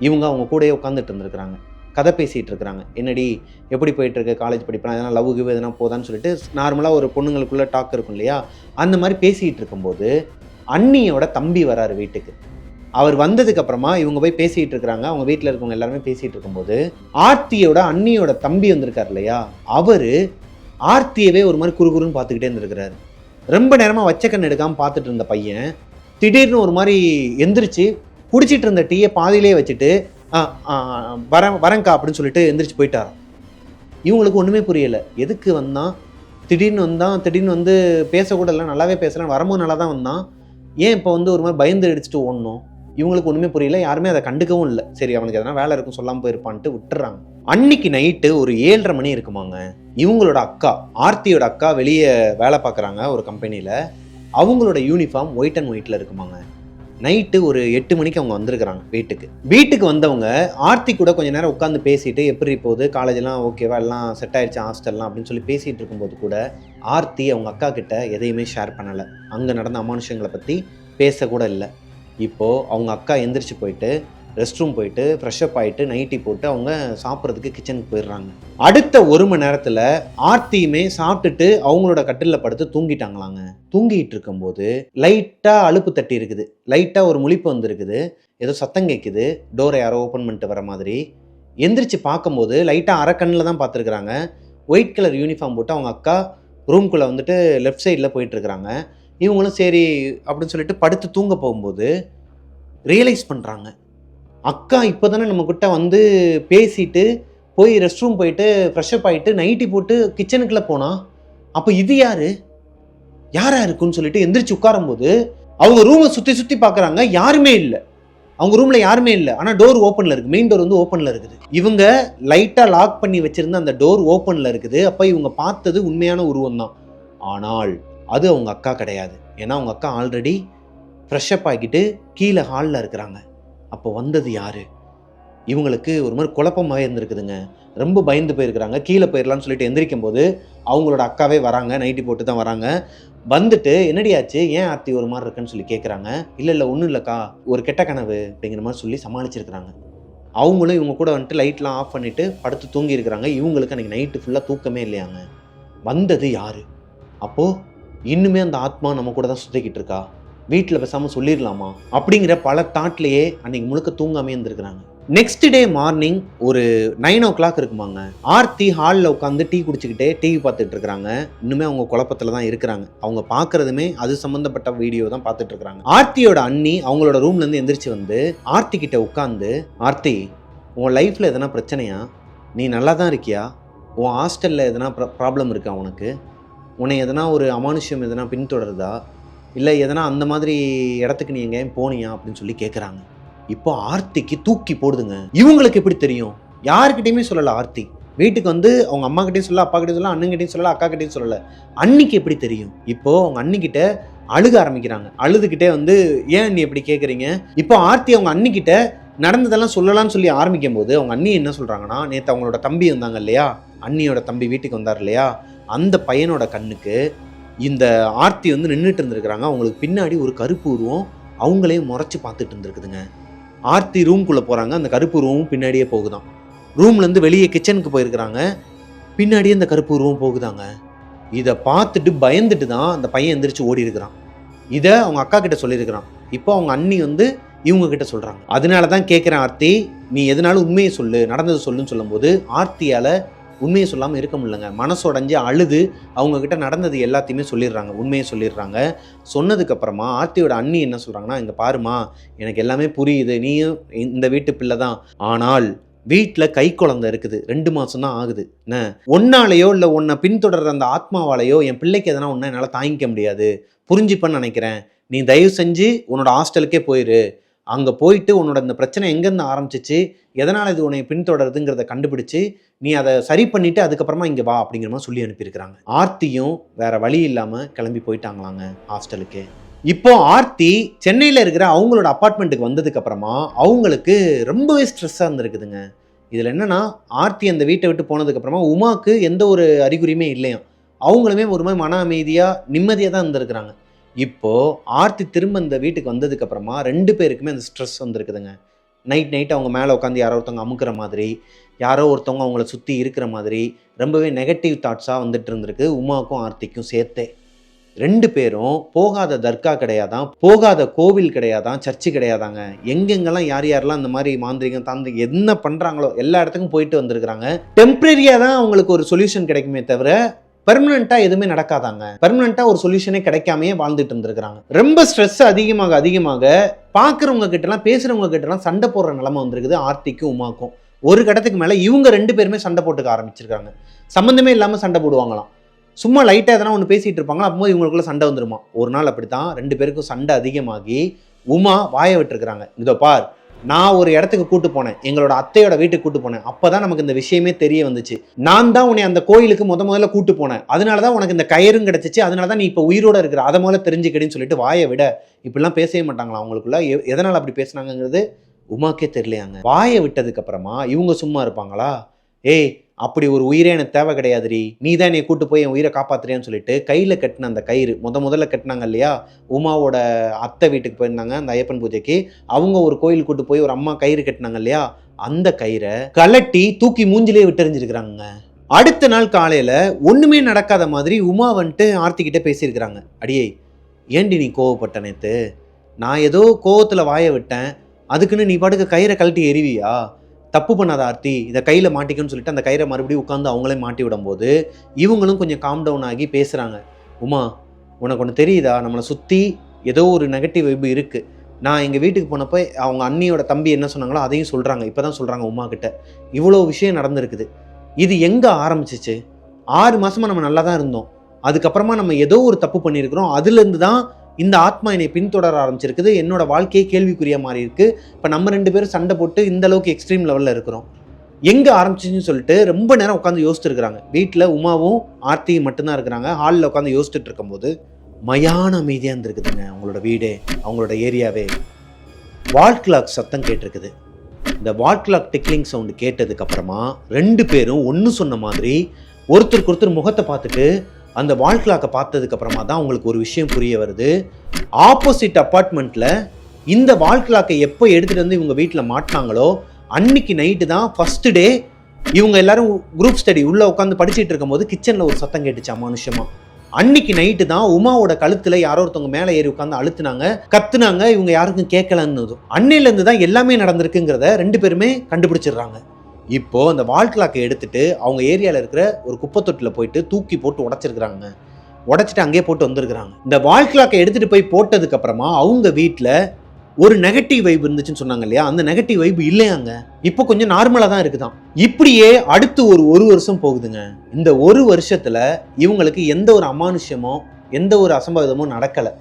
இவங்க அவங்க கூடயே உட்காந்துட்டு இருந்திருக்கிறாங்க. கதை பேசிகிட்டு இருக்கிறாங்க. என்னடி எப்படி போயிட்டுருக்கு, காலேஜ் படிப்பேன், எதனா லவ் கிவ் எதனா போதான்னு சொல்லிட்டு நார்மலாக ஒரு பொண்ணுங்களுக்குள்ளே டாக் இருக்கும் இல்லையா, அந்த மாதிரி பேசிகிட்டு இருக்கும்போது அண்ணியோட தம்பி வராரு வீட்டுக்கு. அவர் வந்ததுக்கு அப்புறமா இவங்க போய் பேசிகிட்டு இருக்கிறாங்க. அவங்க வீட்டில் இருக்கவங்க எல்லாருமே பேசிகிட்டு இருக்கும்போது ஆர்த்தியோட அண்ணியோட தம்பி வந்திருக்கார் இல்லையா, அவர் ஆர்த்தியவே ஒரு மாதிரி குறுகுறுன்னு பார்த்துக்கிட்டே இருந்திருக்கிறாரு. ரொம்ப நேரமாக வச்ச கண் எடுக்காமல் பார்த்துட்டு இருந்த பையன் திடீர்னு ஒரு மாதிரி எந்திரிச்சு குடிச்சிட்டு இருந்த டீயை பாதியிலே வச்சுட்டு வரேங்க்கா அப்படின்னு சொல்லிட்டு எந்திரிச்சு போயிட்டாராம். இவங்களுக்கு ஒன்றுமே புரியலை. எதுக்கு வந்தான், திடீர்னு வந்து பேசக்கூட இல்லை, நல்லாவே பேசலாம், வரும்போது நல்லா தான் வந்தான், ஏன் இப்போ வந்து ஒரு மாதிரி பயந்து அடிச்சுட்டு ஓடணும், இவங்களுக்கு ஒன்றுமே புரியல. யாருமே அதை கண்டுக்கவும் இல்லை. சரி அவனுக்கு எதனா வேலை இருக்கும் சொல்லாமல் போயிருப்பான்ட்டு விட்டுறாங்க. அன்னைக்கு நைட்டு ஒரு 7:30 மணி இருக்குமாங்க. இவங்களோட அக்கா, ஆர்த்தியோட அக்கா வெளியே வேலை பார்க்குறாங்க ஒரு கம்பெனியில். அவங்களோட யூனிஃபார்ம் ஒயிட் அண்ட் ஒயிட்டில் இருக்குமாங்க. நைட்டு ஒரு 8 மணிக்கு அவங்க வந்திருக்கிறாங்க வீட்டுக்கு வந்தவங்க ஆர்த்தி கூட கொஞ்சம் நேரம் உட்காந்து பேசிட்டு எப்படி போகுது, காலேஜெல்லாம் ஓகேவா, எல்லாம் செட் ஆயிடுச்சு ஹாஸ்டல்லாம் அப்படின்னு சொல்லி பேசிகிட்டு இருக்கும்போது கூட ஆர்த்தி அவங்க அக்கா கிட்ட எதையுமே ஷேர் பண்ணலை. அங்கே நடந்த அமானுஷங்களை பற்றி பேசக்கூட இல்லை. இப்போது அவங்க அக்கா எந்திரிச்சு போயிட்டு ரெஸ்ட் ரூம் போயிட்டு ஃப்ரெஷ்அப் ஆகிட்டு நைட்டி போட்டு அவங்க சாப்பிட்றதுக்கு கிச்சனுக்கு போயிடுறாங்க. அடுத்த 1 மணி நேரத்தில் ஆர்த்தியுமே சாப்பிட்டுட்டு அவங்களோட கட்டிலில் படுத்து தூங்கிட்டாங்களாங்க. தூங்கிட்டு இருக்கும்போது லைட்டாக அலுப்பு தட்டி இருக்குது, லைட்டாக ஒரு முழிப்பு வந்துருக்குது, ஏதோ சத்தம் கேட்குது, டோரை யாரோ ஓப்பன் பண்ணிட்டு வர மாதிரி. எந்திரிச்சு பார்க்கும்போது லைட்டாக அரைக்கண்ணில் தான் பார்த்துருக்குறாங்க. ஒயிட் கலர் யூனிஃபார்ம் போட்டு அவங்க அக்கா ரூம்குள்ளே வந்துட்டு லெஃப்ட் சைடில் போயிட்டுருக்குறாங்க. இவங்களும் சரி அப்படின்னு சொல்லிட்டு படுத்து தூங்க போகும்போது ரியலைஸ் பண்ணுறாங்க, அக்கா இப்போ தானே நம்மக்கிட்ட வந்து பேசிட்டு போய் ரெஸ்ட் ரூம் போயிட்டு ஃப்ரெஷ்அப் ஆகிட்டு நைட்டி போட்டு கிச்சனுக்குள்ளே போனா, அப்போ இது யாரா இருக்குன்னு சொல்லிட்டு எந்திரிச்சு உட்காரும்போது அவங்க ரூமை சுற்றி பார்க்குறாங்க. யாருமே இல்லை, அவங்க ரூமில் யாருமே இல்லை. ஆனால் டோர் ஓப்பனில் இருக்குது, மெயின் டோர் வந்து ஓப்பனில் இருக்குது. இவங்க லைட்டாக லாக் பண்ணி வச்சுருந்த அந்த டோர் ஓப்பனில் இருக்குது. அப்போ இவங்க பார்த்தது உண்மையான உருவம் தான். ஆனால் அது அவங்க அக்கா கிடையாது. ஏன்னா அவங்க அக்கா ஆல்ரெடி ஃப்ரெஷ்அப் ஆகிட்டு கீழே ஹாலில் இருக்கிறாங்க. அப்போ வந்தது யார்? இவங்களுக்கு ஒரு மாதிரி குழப்பமாக இருந்திருக்குதுங்க. ரொம்ப பயந்து போயிருக்கிறாங்க. கீழே போயிடலான்னு சொல்லிட்டு எந்திரிக்கும் போது அவங்களோட அக்காவே வராங்க, நைட்டி போட்டு தான் வராங்க. வந்துட்டு என்னடியாச்சு, ஏன் ஆர்த்தி ஒரு மாதிரி இருக்குன்னு சொல்லி கேட்குறாங்க. இல்லை ஒன்றும் இல்லைக்கா, ஒரு கெட்ட கனவு அப்படிங்கிற மாதிரி சொல்லி சமாளிச்சிருக்கிறாங்க. அவங்களும் இவங்க கூட வந்துட்டு லைட்லாம் ஆஃப் பண்ணிவிட்டு படுத்து தூங்கி இருக்கிறாங்க. இவங்களுக்கு அன்றைக்கி நைட்டு ஃபுல்லாக தூக்கமே இல்லையாங்க. வந்தது யார்? அப்போது இன்னுமே அந்த ஆத்மா நம்ம கூட தான் சுற்றிக்கிட்டு இருக்கா, வீட்டில் பேசாமல் சொல்லிடலாமா அப்படிங்கிற பல தாட்லேயே அன்றைக்கி முழுக்க தூங்காமே இருந்திருக்கிறாங்க. நெக்ஸ்ட் டே மார்னிங் ஒரு 9 o'clock இருக்குமாங்க. ஆர்த்தி ஹாலில் உட்காந்து டீ குடிச்சிக்கிட்டே டிவி பார்த்துட்டு இருக்கிறாங்க. இன்னுமே அவங்க குழப்பத்தில் தான் இருக்கிறாங்க. அவங்க பார்க்குறதுமே அது சம்மந்தப்பட்ட வீடியோ தான் பார்த்துட்டு இருக்கிறாங்க. ஆர்த்தியோட அண்ணி அவங்களோட ரூம்லேருந்து எந்திரிச்சு வந்து ஆர்த்தி கிட்ட உட்காந்து, ஆர்த்தி உன் லைஃப்பில் எதனா பிரச்சனையா, நீ நல்லா தான் இருக்கியா, உன் ஹாஸ்டலில் எதனா ப்ராப்ளம் இருக்கா, உன்னை எதனா ஒரு அமானுஷ்யம் எதனா பின்தொடருதா, இல்லை எதனா அந்த மாதிரி இடத்துக்கு நீ எங்கேயும் போனியா அப்படின்னு சொல்லி கேட்குறாங்க. இப்போ ஆர்த்திக்கு தூக்கி போடுதுங்க. இவங்களுக்கு எப்படி தெரியும்? யாருக்கிட்டையுமே சொல்லலை. ஆர்த்தி வீட்டுக்கு வந்து அவங்க அம்மா கிட்டையும் சொல்லல, அப்பா கிட்டையும் சொல்லல, அண்ணன்கிட்டையும் சொல்லல, அக்கா கிட்டையும் சொல்லலை. அன்னிக்கு எப்படி தெரியும்? இப்போ அவங்க அண்ணிக்கிட்ட அழுக ஆரம்பிக்கிறாங்க. அழுதுகிட்டே வந்து, ஏன் நீ எப்படி கேட்குறீங்க? இப்போ ஆர்த்தி அவங்க அண்ணிக்கிட்ட நடந்ததெல்லாம் சொல்லலாம்னு சொல்லி ஆரம்பிக்கும் போது அவங்க அண்ணி என்ன சொல்கிறாங்கன்னா, நேற்று அவங்களோட தம்பி வந்தாங்க இல்லையா, அண்ணியோட தம்பி வீட்டுக்கு வந்தார் இல்லையா, அந்த பையனோட கண்ணுக்கு இந்த ஆர்த்தி வந்து நின்றுட்டு இருந்திருக்கிறாங்க. அவங்களுக்கு பின்னாடி ஒரு கருப்பு உருவம் அவங்களையும் முறைச்சி பார்த்துட்டு இருந்திருக்குதுங்க. ஆர்த்தி ரூம்குள்ளே போகிறாங்க, அந்த கருப்பு உருவமும் பின்னாடியே போகுதான். ரூம்லேருந்து வெளியே கிச்சனுக்கு போயிருக்கிறாங்க, பின்னாடியே அந்த கருப்பு உருவம் போகுதாங்க. இதை பார்த்துட்டு பயந்துட்டு தான் அந்த பையன் எந்திரிச்சு ஓடி இருக்கிறான். இதை அவங்க அக்கா கிட்ட சொல்லியிருக்கிறான். இப்போ அவங்க அண்ணி வந்து இவங்க கிட்ட சொல்கிறாங்க. அதனால தான் கேட்குறேன் ஆர்த்தி, நீ எதனாலும் உண்மையை சொல்லு, நடந்தது சொல்லுன்னு சொல்லும்போது ஆர்த்தியால் உண்மையை சொல்லாமல் இருக்க முடியலங்க. மனசோடைஞ்சு அழுது அவங்கக்கிட்ட நடந்தது எல்லாத்தையுமே சொல்லிடுறாங்க, உண்மையை சொல்லிடுறாங்க. சொன்னதுக்கப்புறமா ஆர்த்தியோட அண்ணி என்ன சொல்கிறாங்கன்னா, இங்கே பாருமா, எனக்கு எல்லாமே புரியுது, நீயும் இந்த வீட்டு பிள்ளை தான், ஆனால் வீட்டில் கை குழந்தை இருக்குது, 2 மாதம் தான் ஆகுது, என்ன ஒன்னாலேயோ இல்லை உன்னை பின்தொடர்ற அந்த ஆத்மாவாலேயோ என் பிள்ளைக்கு எதனா ஒன்று என்னால் தாங்கிக்க முடியாது, புரிஞ்சுப்பேன்னு நினைக்கிறேன். நீ தயவு செஞ்சு உன்னோட ஹாஸ்டலுக்கே போயிரு, அங்கே போயிட்டு உன்னோட இந்த பிரச்சனை எங்கேருந்து ஆரம்பிச்சிச்சு, எதனால் இது உன்னை பின்தொடருதுங்கிறத கண்டுபிடிச்சு நீ அதை சரி பண்ணிவிட்டு அதுக்கப்புறமா இங்கே வா அப்படிங்கிற மாதிரி சொல்லி அனுப்பியிருக்கிறாங்க. ஆர்த்தியும் வேறு வழி இல்லாமல் கிளம்பி போயிட்டாங்களாங்க ஹாஸ்டலுக்கு. இப்போ ஆர்த்தி சென்னையில் இருக்கிற அவங்களோட அப்பார்ட்மெண்ட்டுக்கு வந்ததுக்கப்புறமா அவங்களுக்கு ரொம்பவே ஸ்ட்ரெஸ்ஸாக இருந்திருக்குதுங்க. இதில் என்னென்னா, ஆர்த்தி அந்த வீட்டை விட்டு போனதுக்கப்புறமா உமாவுக்கு எந்த ஒரு அறிகுறியுமே இல்லையாம். அவங்களுமே ஒரு மாதிரி மன அமைதியாக நிம்மதியாக தான் இருந்திருக்கிறாங்க. இப்போது ஆர்த்தி திரும்ப இந்த வீட்டுக்கு வந்ததுக்கப்புறமா 2 பேருக்குமே அந்த ஸ்ட்ரெஸ் வந்துருக்குதுங்க. நைட் அவங்க மேலே உட்காந்து யாரோ ஒருத்தவங்க அமுக்கிற மாதிரி, யாரோ ஒருத்தவங்க அவங்கள சுற்றி இருக்கிற மாதிரி ரொம்பவே நெகட்டிவ் தாட்ஸாக வந்துட்டு இருந்திருக்கு உமாவுக்கும் ஆர்த்திக்கும் சேர்த்தே. 2 பேரும் போகாத தர்கா கிடையாதான், போகாத கோவில் கிடையாதான், சர்ச்சு கிடையாதாங்க. எங்கெங்கெல்லாம் யாரெல்லாம் இந்த மாதிரி மாந்திரிகம் தாந்திரிகம் என்ன பண்ணுறாங்களோ எல்லா இடத்துக்கும் போயிட்டு வந்திருக்கிறாங்க. டெம்பரரியாக தான் அவங்களுக்கு ஒரு சொல்யூஷன் கிடைக்குமே தவிர பெர்மனண்டா எதுவுமே நடக்காதாங்க. பெர்மனண்டா ஒரு சொல்யூஷனே கிடைக்காமையே வாழ்ந்துட்டு இருந்திருக்காங்க. ரொம்ப ஸ்ட்ரெஸ் அதிகமாக பாக்குறவங்க கிட்ட எல்லாம் பேசுறவங்க கிட்ட எல்லாம் சண்டை போடுற நிலைமை வந்திருக்குது ஆர்த்திக்கும் உமாக்கும். ஒரு கடத்துக்கு மேல இவங்க 2 பேருமே சண்டை போட்டுக்க ஆரம்பிச்சிருக்காங்க. சம்பந்தமே இல்லாம சண்டை போடுவாங்களாம். சும்மா லைட்டா எதனா ஒன்று பேசிட்டு இருப்பாங்க. அப்போது இவங்களுக்குள்ள சண்டை வந்துருமா. ஒரு நாள் அப்படித்தான் 2 பேருக்கும் சண்டை அதிகமாகி உமா வாய விட்டுருக்காங்க. இதோ பார், நான் ஒரு இடத்துக்கு கூட்டு போனேன், எங்களோட அத்தையோட வீட்டுக்கு கூட்டு போனேன். அப்பதான் நமக்கு இந்த விஷயமே தெரிய வந்துச்சு. நான் தான் உன்னை அந்த கோயிலுக்கு முதல்ல கூட்டு போனேன், அதனாலதான் உனக்கு இந்த கயிறும் கிடைச்சிச்சு, அதனாலதான் நீ இப்ப உயிரோட இருக்கிற, அதை முதல்ல தெரிஞ்சுக்கடின்னு சொல்லிட்டு வாயை விட. இப்படிலாம் பேசவே மாட்டாங்களா அவங்களுக்குள்ள? எதனால அப்படி பேசினாங்கிறது உமாக்கே தெரியலையாங்க. வாயை விட்டதுக்கு அப்புறமா இவங்க சும்மா இருப்பாங்களா? ஏய், அப்படி ஒரு உயிரே எனக்கு தேவை கிடையாதுரி, நீ தான் என்னை கூட்டு போய் என் உயிரை காப்பாத்துறியான்னு சொல்லிட்டு கையில் கட்டின அந்த கயிறு முதல்ல கட்டினாங்க இல்லையா, உமாவோட அத்தை வீட்டுக்கு போயிருந்தாங்க அந்த ஐயப்பன் பூஜைக்கு. அவங்க ஒரு கோயில் கூட்டு போய் ஒரு அம்மா கயிறு கட்டினாங்க இல்லையா, அந்த கயிறை கலட்டி தூக்கி மூஞ்சிலே விட்டெறிஞ்சிருக்கிறாங்க. அடுத்த நாள் காலையில் ஒன்றுமே நடக்காத மாதிரி உமா வந்துட்டு ஆர்த்திக்கிட்ட பேசியிருக்கிறாங்க. அடியே, ஏண்டி நீ கோவப்பட்ட நேற்று? நான் ஏதோ கோவத்தில் வாய விட்டேன், அதுக்குன்னு நீ பாட்டுக்கு கயிறை கழட்டி எறிவியா? தப்பு பண்ணாத ஆர்த்தி, இதை கையில் மாட்டிக்கணும்னு சொல்லிட்டு அந்த கயிறை மறுபடியும் உட்காந்து அவங்களே மாட்டி விடும்போது இவங்களும் கொஞ்சம் காம் டவுன் ஆகி பேசுகிறாங்க. உமா, உனக்கு ஒன்று தெரியுதா, நம்மளை சுற்றி ஏதோ ஒரு நெகட்டிவ் வைப்பு இருக்குது. நான் எங்கள் வீட்டுக்கு போனப்போ அவங்க அண்ணியோட தம்பி என்ன சொன்னாங்களோ அதையும் சொல்கிறாங்க. இப்போ தான் சொல்கிறாங்க உமா கிட்ட இவ்வளோ விஷயம் நடந்திருக்குது. இது எங்கே ஆரம்பிச்சிச்சு? 6 மாதமாக நம்ம நல்லா தான் இருந்தோம், அதுக்கப்புறமா நம்ம ஏதோ ஒரு தப்பு பண்ணியிருக்கிறோம், அதுலேருந்து தான் இந்த ஆத்மா என்னை பின்தொடர ஆரம்பிச்சிருக்குது, என்னோட வாழ்க்கையே கேள்விக்குரிய மாதிரி இருக்கு. இப்போ நம்ம 2 பேரும் சண்டை போட்டு இந்த அளவுக்கு எக்ஸ்ட்ரீம் லெவலில் இருக்கிறோம். எங்கே ஆரம்பிச்சுன்னு சொல்லிட்டு ரொம்ப நேரம் உட்காந்து யோசிச்சுட்டு இருக்கிறாங்க. வீட்டில் உமாவும் ஆர்த்தியும் மட்டும்தான் இருக்கிறாங்க. ஹாலில் உட்காந்து யோசிச்சுட்டு இருக்கும்போது மயான அமைதியாக இருந்திருக்குதுங்க அவங்களோட வீடே, அவங்களோட ஏரியாவே. வால் கிளாக் சத்தம் கேட்டிருக்குது. இந்த வால் கிளாக் டிக்லிங் சவுண்டு கேட்டதுக்கு அப்புறமா 2 பேரும் ஒன்று சொன்ன மாதிரி ஒருத்தருக்கு ஒருத்தர் முகத்தை பார்த்துட்டு அந்த வால் கிளாக்கை பார்த்ததுக்கு அப்புறமா தான் உங்களுக்கு ஒரு விஷயம் புரிய வருது. ஆப்போசிட் அப்பார்ட்மெண்ட்ல இந்த வால் கிளாக்கை எப்போ எடுத்துட்டு வந்து இவங்க வீட்டில் மாட்டினாங்களோ அன்னைக்கு நைட்டு தான் ஃபர்ஸ்ட் டே இவங்க எல்லாரும் குரூப் ஸ்டடி உள்ள உட்காந்து படிச்சுட்டு இருக்கும்போது கிச்சன்ல ஒரு சத்தம் கேட்டுச்சு அமானுஷமா. அன்னைக்கு நைட்டு தான் உமாவோட கழுத்துல யாரோ ஒருத்தவங்க மேலே ஏறி உட்காந்து அழுத்துனாங்க, கத்துனாங்க, இவங்க யாருக்கும் கேட்கலன்னு. அன்னையிலேருந்து தான் எல்லாமே நடந்திருக்குங்கிறத 2 பேருமே கண்டுபிடிச்சிடுறாங்க. இப்போ அந்த வால் கிளாக்கை எடுத்துட்டு அவங்க ஏரியாவில் இருக்கிற ஒரு குப்பை தொட்டில் போயிட்டு தூக்கி போட்டு உடைச்சிருக்கிறாங்க. உடைச்சிட்டு அங்கேயே போட்டு வந்திருக்கிறாங்க. இந்த வால் கிளாக்கை எடுத்துட்டு போய் போட்டதுக்கு அப்புறமா அவங்க வீட்டில் ஒரு நெகட்டிவ் வைப் இருந்துச்சுன்னு சொன்னாங்க இல்லையா, அந்த நெகட்டிவ் வைப் இல்லையாங்க, இப்போ கொஞ்சம் நார்மலாக தான் இருக்குதான். இப்படியே அடுத்து ஒரு வருஷம் போகுதுங்க. இந்த 1 வருஷத்துல இவங்களுக்கு எந்த ஒரு அமானுஷ்யமோ எந்த ஒரு அசம்பாவிதமோ நடக்கலை.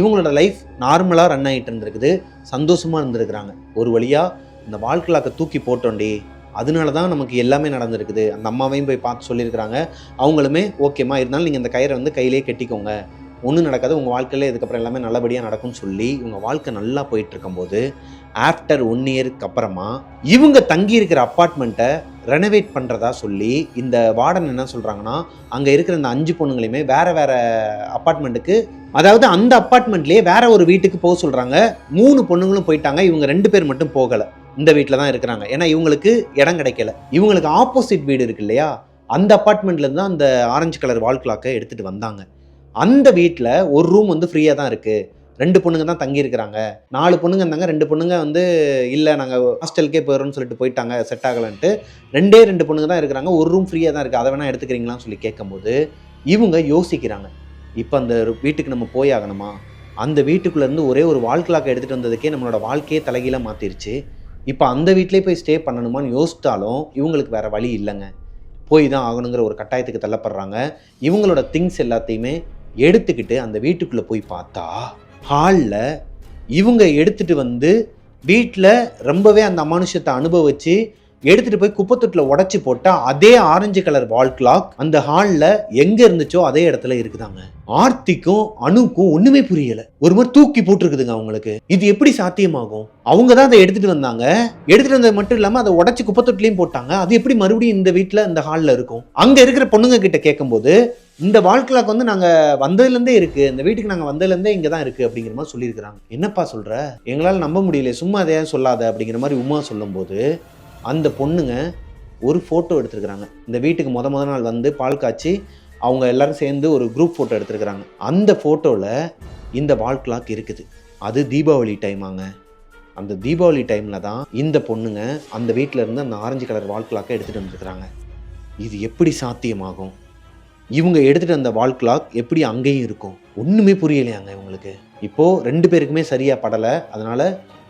இவங்களோட லைஃப் நார்மலாக ரன் ஆகிட்டு இருந்திருக்குது, சந்தோஷமா இருந்திருக்கிறாங்க. ஒரு வழியா இந்த வால் கிளாக்கை தூக்கி போட்டோண்டி, அதனால தான் நமக்கு எல்லாமே நடந்திருக்குது. அந்த அம்மாவையும் போய் பார்த்து சொல்லியிருக்கிறாங்க. அவங்களுமே ஓகேம்மா, இருந்தாலும் நீங்கள் அந்த கயிறை வந்து கையிலே கட்டிக்கோங்க, ஒன்றும் நடக்காது, உங்கள் வாழ்க்கையில் இதுக்கப்புறம் எல்லாமே நல்லபடியாக நடக்கும்னு சொல்லி இவங்க வாழ்க்கை நல்லா போயிட்டு இருக்கும்போது ஆஃப்டர் 1 இயருக்கு அப்புறமா இவங்க தங்கி இருக்கிற அப்பார்ட்மெண்ட்டை ரெனோவேட் பண்ணுறதா சொல்லி இந்த வார்டன் என்ன சொல்கிறாங்கன்னா, அங்கே இருக்கிற இந்த 5 பொண்ணுங்களையுமே வேற வேற அப்பார்ட்மெண்ட்டுக்கு, அதாவது அந்த அப்பார்ட்மெண்ட்லேயே வேற ஒரு வீட்டுக்கு போக சொல்கிறாங்க. 3 பொண்ணுங்களும் போயிட்டாங்க, இவங்க 2 பேர் மட்டும் போகலை, இந்த வீட்டில் தான் இருக்கிறாங்க. ஏன்னா இவங்களுக்கு இடம் கிடைக்கல. இவங்களுக்கு ஆப்போசிட் வீடு இருக்கு இல்லையா, அந்த அப்பார்ட்மெண்ட்லேருந்து தான் அந்த ஆரஞ்சு கலர் வால் கிளாக்கை எடுத்துகிட்டு வந்தாங்க. அந்த வீட்டில் ஒரு ரூம் வந்து ஃப்ரீயாக தான் இருக்குது. 2 பொண்ணுங்க தான் தங்கியிருக்கிறாங்க. 4 பொண்ணுங்க இருந்தாங்க, 2 பொண்ணுங்க வந்து இல்லை நாங்கள் ஹாஸ்டலுக்கே போயிடுறோம்னு சொல்லிட்டு போயிட்டாங்க, செட் ஆகலன்ட்டு. 2 பொண்ணுங்க தான் இருக்கிறாங்க, ஒரு ரூம் ஃப்ரீயாக தான் இருக்குது, அதை வேணால் எடுத்துக்கிறீங்களான்னு சொல்லி கேட்கும்போது இவங்க யோசிக்கிறாங்க. இப்போ அந்த வீட்டுக்கு நம்ம போய் ஆகணுமா? அந்த வீட்டுக்குள்ளேருந்து ஒரே ஒரு வால் கிளாக்கை எடுத்துகிட்டு வந்ததுக்கே நம்மளோட வாழ்க்கையே தலைகீழ மாற்றிருச்சு. இப்போ அந்த வீட்டிலே போய் ஸ்டே பண்ணணுமான்னு யோசித்தாலும் இவங்களுக்கு வேறு வழி இல்லைங்க, போய் தான் ஆகணுங்கிற ஒரு கட்டாயத்துக்கு தள்ளப்படுறாங்க. இவங்களோட திங்ஸ் எல்லாத்தையுமே எடுத்துக்கிட்டு அந்த வீட்டுக்குள்ளே போய் பார்த்தா ஹாலில் இவங்க எடுத்துகிட்டு வந்து வீட்டில் ரொம்பவே அந்த அமானுஷத்தை அனுபவிச்சு எடுத்துகிட்டு போய் குப்பத்தொட்டில் உடச்சி போட்டால் அதே ஆரஞ்சு கலர் வால் கிளாக் அந்த ஹாலில் எங்கே இருந்துச்சோ அதே இடத்துல இருக்குதாங்க. ஆர்த்திக்கும் அணுக்கும் ஒன்றுமே புரியலை, ஒரு மாதிரி தூக்கி போட்டுருக்குதுங்க அவங்களுக்கு. இது எப்படி சாத்தியமாகும்? அவங்க தான் அதை எடுத்துகிட்டு வந்தாங்க, எடுத்துகிட்டு வந்தது மட்டும் இல்லாமல் அதை உடச்சி குப்பத்தொட்டிலையும் போட்டாங்க, அது எப்படி மறுபடியும் இந்த வீட்டில் இந்த ஹாலில் இருக்கும்? அங்கே இருக்கிற பொண்ணுங்க கிட்ட கேட்கும்போது இந்த வால் கிளாக் வந்து நாங்கள் வந்ததுலேருந்தே இருக்குது, இந்த வீட்டுக்கு நாங்கள் வந்ததுலேருந்தே இங்கே தான் இருக்குது அப்படிங்கிற மாதிரி சொல்லியிருக்கிறாங்க. என்னப்பா சொல்கிற? எங்களால் நம்ப முடியல, சும்மா அதையா சொல்லாத அப்படிங்கிற மாதிரி உமா சொல்லும்போது அந்த பொண்ணுங்க ஒரு ஃபோட்டோ எடுத்துருக்குறாங்க. இந்த வீட்டுக்கு முத நாள் வந்து பால் காய்ச்சி அவங்க எல்லோரும் சேர்ந்து ஒரு குரூப் ஃபோட்டோ எடுத்துருக்குறாங்க. அந்த ஃபோட்டோவில் இந்த வால் கிளாக் இருக்குது. அது தீபாவளி டைமாங்க. அந்த தீபாவளி டைமில் தான் இந்த பொண்ணுங்க அந்த வீட்டில் இருந்து அந்த ஆரஞ்சு கலர் வால் கிளாக்கை எடுத்துகிட்டு வந்துருக்குறாங்க. இது எப்படி சாத்தியமாகும்? இவங்க எடுத்துகிட்டு வந்த வால் கிளாக் எப்படி அங்கேயும் இருக்கும்? ஒன்றுமே புரியலையாங்க இவங்களுக்கு. இப்போது 2 பேருக்குமே சரியாக படலை. அதனால்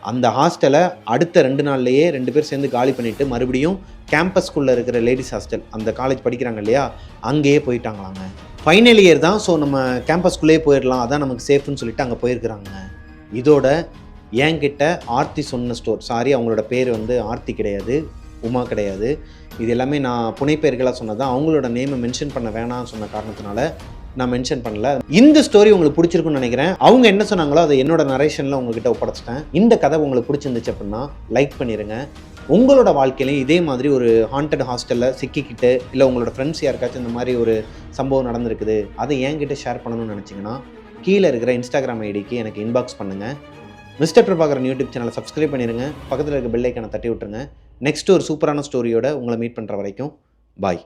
அந்த ஹாஸ்டலை அடுத்த 2 நாள்லேயே 2 பேர் சேர்ந்து காலி பண்ணிவிட்டு மறுபடியும் கேம்பஸ்குள்ளே இருக்கிற லேடிஸ் ஹாஸ்டல், அந்த காலேஜ் படிக்கிறாங்க இல்லையா, அங்கேயே போயிட்டாங்களாங்க. ஃபைனல் இயர் தான், ஸோ நம்ம கேம்பஸ்குள்ளேயே போயிடலாம், அதான் நமக்கு சேஃப்னு சொல்லிட்டு அங்கே போயிருக்கிறாங்க. இதோட என்கிட்ட ஆர்த்தி சொன்ன சாரி, அவங்களோட பேர் வந்து ஆர்த்தி கிடையாது, உமா கிடையாது. இது எல்லாமே நான் புனைப்பெயர்களாக சொன்னதான். அவங்களோட நேமை மென்ஷன் பண்ண வேணாம்னு சொன்ன காரணத்தினால நான் மென்ஷன் பண்ணல. இந்த ஸ்டோரி உங்களுக்கு பிடிச்சிருக்குன்னு நினைக்கிறேன். அவங்க என்ன சொன்னாங்களோ அதை என்னோட நரேஷனில் உங்ககிட்ட ஒப்படைச்சிட்டேன். இந்த கதை உங்களுக்கு பிடிச்சிருந்துச்சு அப்படின்னா லைக் பண்ணிடுங்க. உங்களோட வாழ்க்கையிலையும் இதே மாதிரி ஒரு ஹாண்டட் ஹாஸ்டலில் சிக்கிக்கிட்டு, இல்லை உங்களோட ஃப்ரெண்ட்ஸ் யாருக்காச்சும் இந்த மாதிரி ஒரு சம்பவம் நடந்திருக்குது, அதை என்கிட்ட ஷேர் பண்ணணும்னு நினச்சிங்கன்னா கீழே இருக்கிற இன்ஸ்டாகிராம் ஐடிக்கு எனக்கு இன்பாக்ஸ் பண்ணுங்கள். மிஸ்டர் பிரபாகரன் யூடியூப் சேனலை சப்ஸ்கிரைப் பண்ணிடுங்க. பக்கத்தில் இருக்க பெல் ஐக்கானை தட்டி விட்டுருங்க. நெக்ஸ்ட் ஒரு சூப்பரான ஸ்டோரியோட உங்களை மீட் பண்ணுற வரைக்கும் பாய்.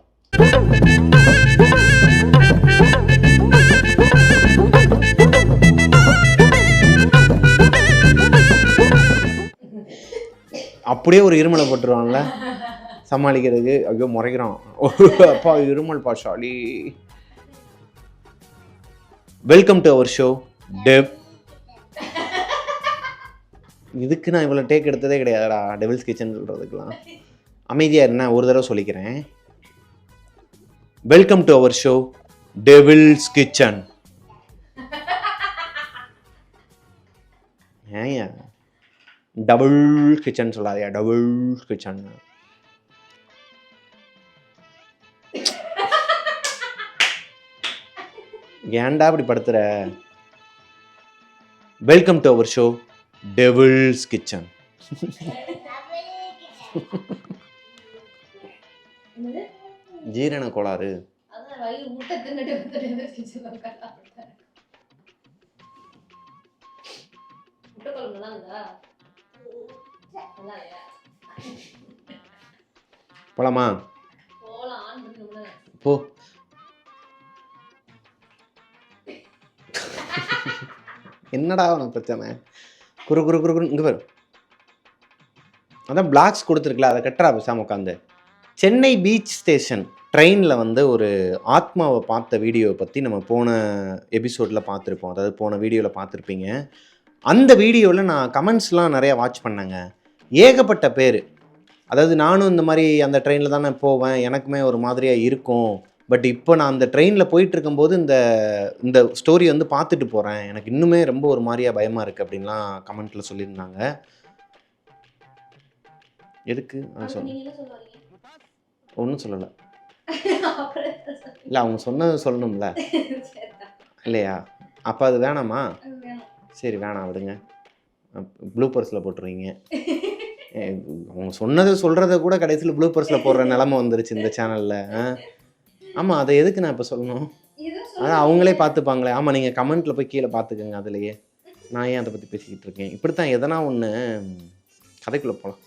அப்படியே ஒரு இருமலை போட்டுருவான்ல சமாளிக்கிறதுக்கு. ஐயோ முறைக்கிறான், அப்பா இருமல் பாஷாலி. வெல்கம் டு அவர் ஷோ டெவ். இதுக்கு நான் இவ்வளோ டேக் எடுத்ததே கிடையாதுடா, டெவில்ஸ் கிச்சன் சொல்கிறதுக்கெலாம். அமைதியாக என்ன, ஒரு தடவை சொல்லிக்கிறேன். Welcome to our show Devil's Kitchen. ஏயா டபுள் கிச்சன் சொல்லாதியா, டபுள் கிச்சன். ஏன்டா அப்படி படுத்துற? Welcome to our show Devil's Kitchen. ஜீரண கோளாறு. போலாமா? போ. என்னடா உனக்கு பிரச்சனை? குறு குறு குறு குறு இங்கே பாரு. அதான் பிளாக்ஸ் கொடுத்துருக்கல, அதை கட்டுறா பேசாம உட்காந்து. சென்னை பீச் ஸ்டேஷன் ட்ரெயினில் வந்து ஒரு ஆத்மாவை பார்த்த வீடியோவை பற்றி நம்ம போன எபிசோடில் பார்த்துருப்போம். அதாவது போன வீடியோவில் பார்த்துருப்பீங்க. அந்த வீடியோவில் நான் கமெண்ட்ஸ்லாம் நிறையா வாட்ச் பண்ணேங்க. ஏகப்பட்ட பேர், அதாவது நானும் இந்த மாதிரி அந்த ட்ரெயினில் தானே போவேன், எனக்குமே ஒரு மாதிரியாக இருக்கும், பட் இப்போ நான் அந்த ட்ரெயினில் போயிட்டு இருக்கும்போது இந்த ஸ்டோரி வந்து பார்த்துட்டு போகிறேன், எனக்கு இன்னுமே ரொம்ப ஒரு மாதிரியாக பயமாக இருக்குது அப்படின்லாம் கமெண்ட்டில் சொல்லியிருந்தாங்க. எதுக்கு ஒன்றும் சொல்லலை. இல்லை, அவங்க சொன்னது சொல்லணும்ல இல்லையா? அப்போ அது வேணாமா? சரி வேணாம், விடுங்க. ப்ளூ பர்ஸில் போட்டுருவீங்க. அவங்க சொன்னதை சொல்கிறத கூட கடைசியில் ப்ளூ பர்ஸில் போடுற நிலமை வந்துருச்சு இந்த சேனலில். ஆமாம், அதை எதுக்கு நான் இப்போ சொல்லணும்? அதான் அவங்களே பார்த்துப்பாங்களே. ஆமாம், நீங்கள் கமெண்ட்டில் போய் கீழே பார்த்துக்கோங்க. அதுலேயே நான் ஏன் அதை பற்றி பேசிக்கிட்டு இருக்கேன்? இப்படித்தான் எதனா ஒன்று கதைக்குள்ளே போகலாம்.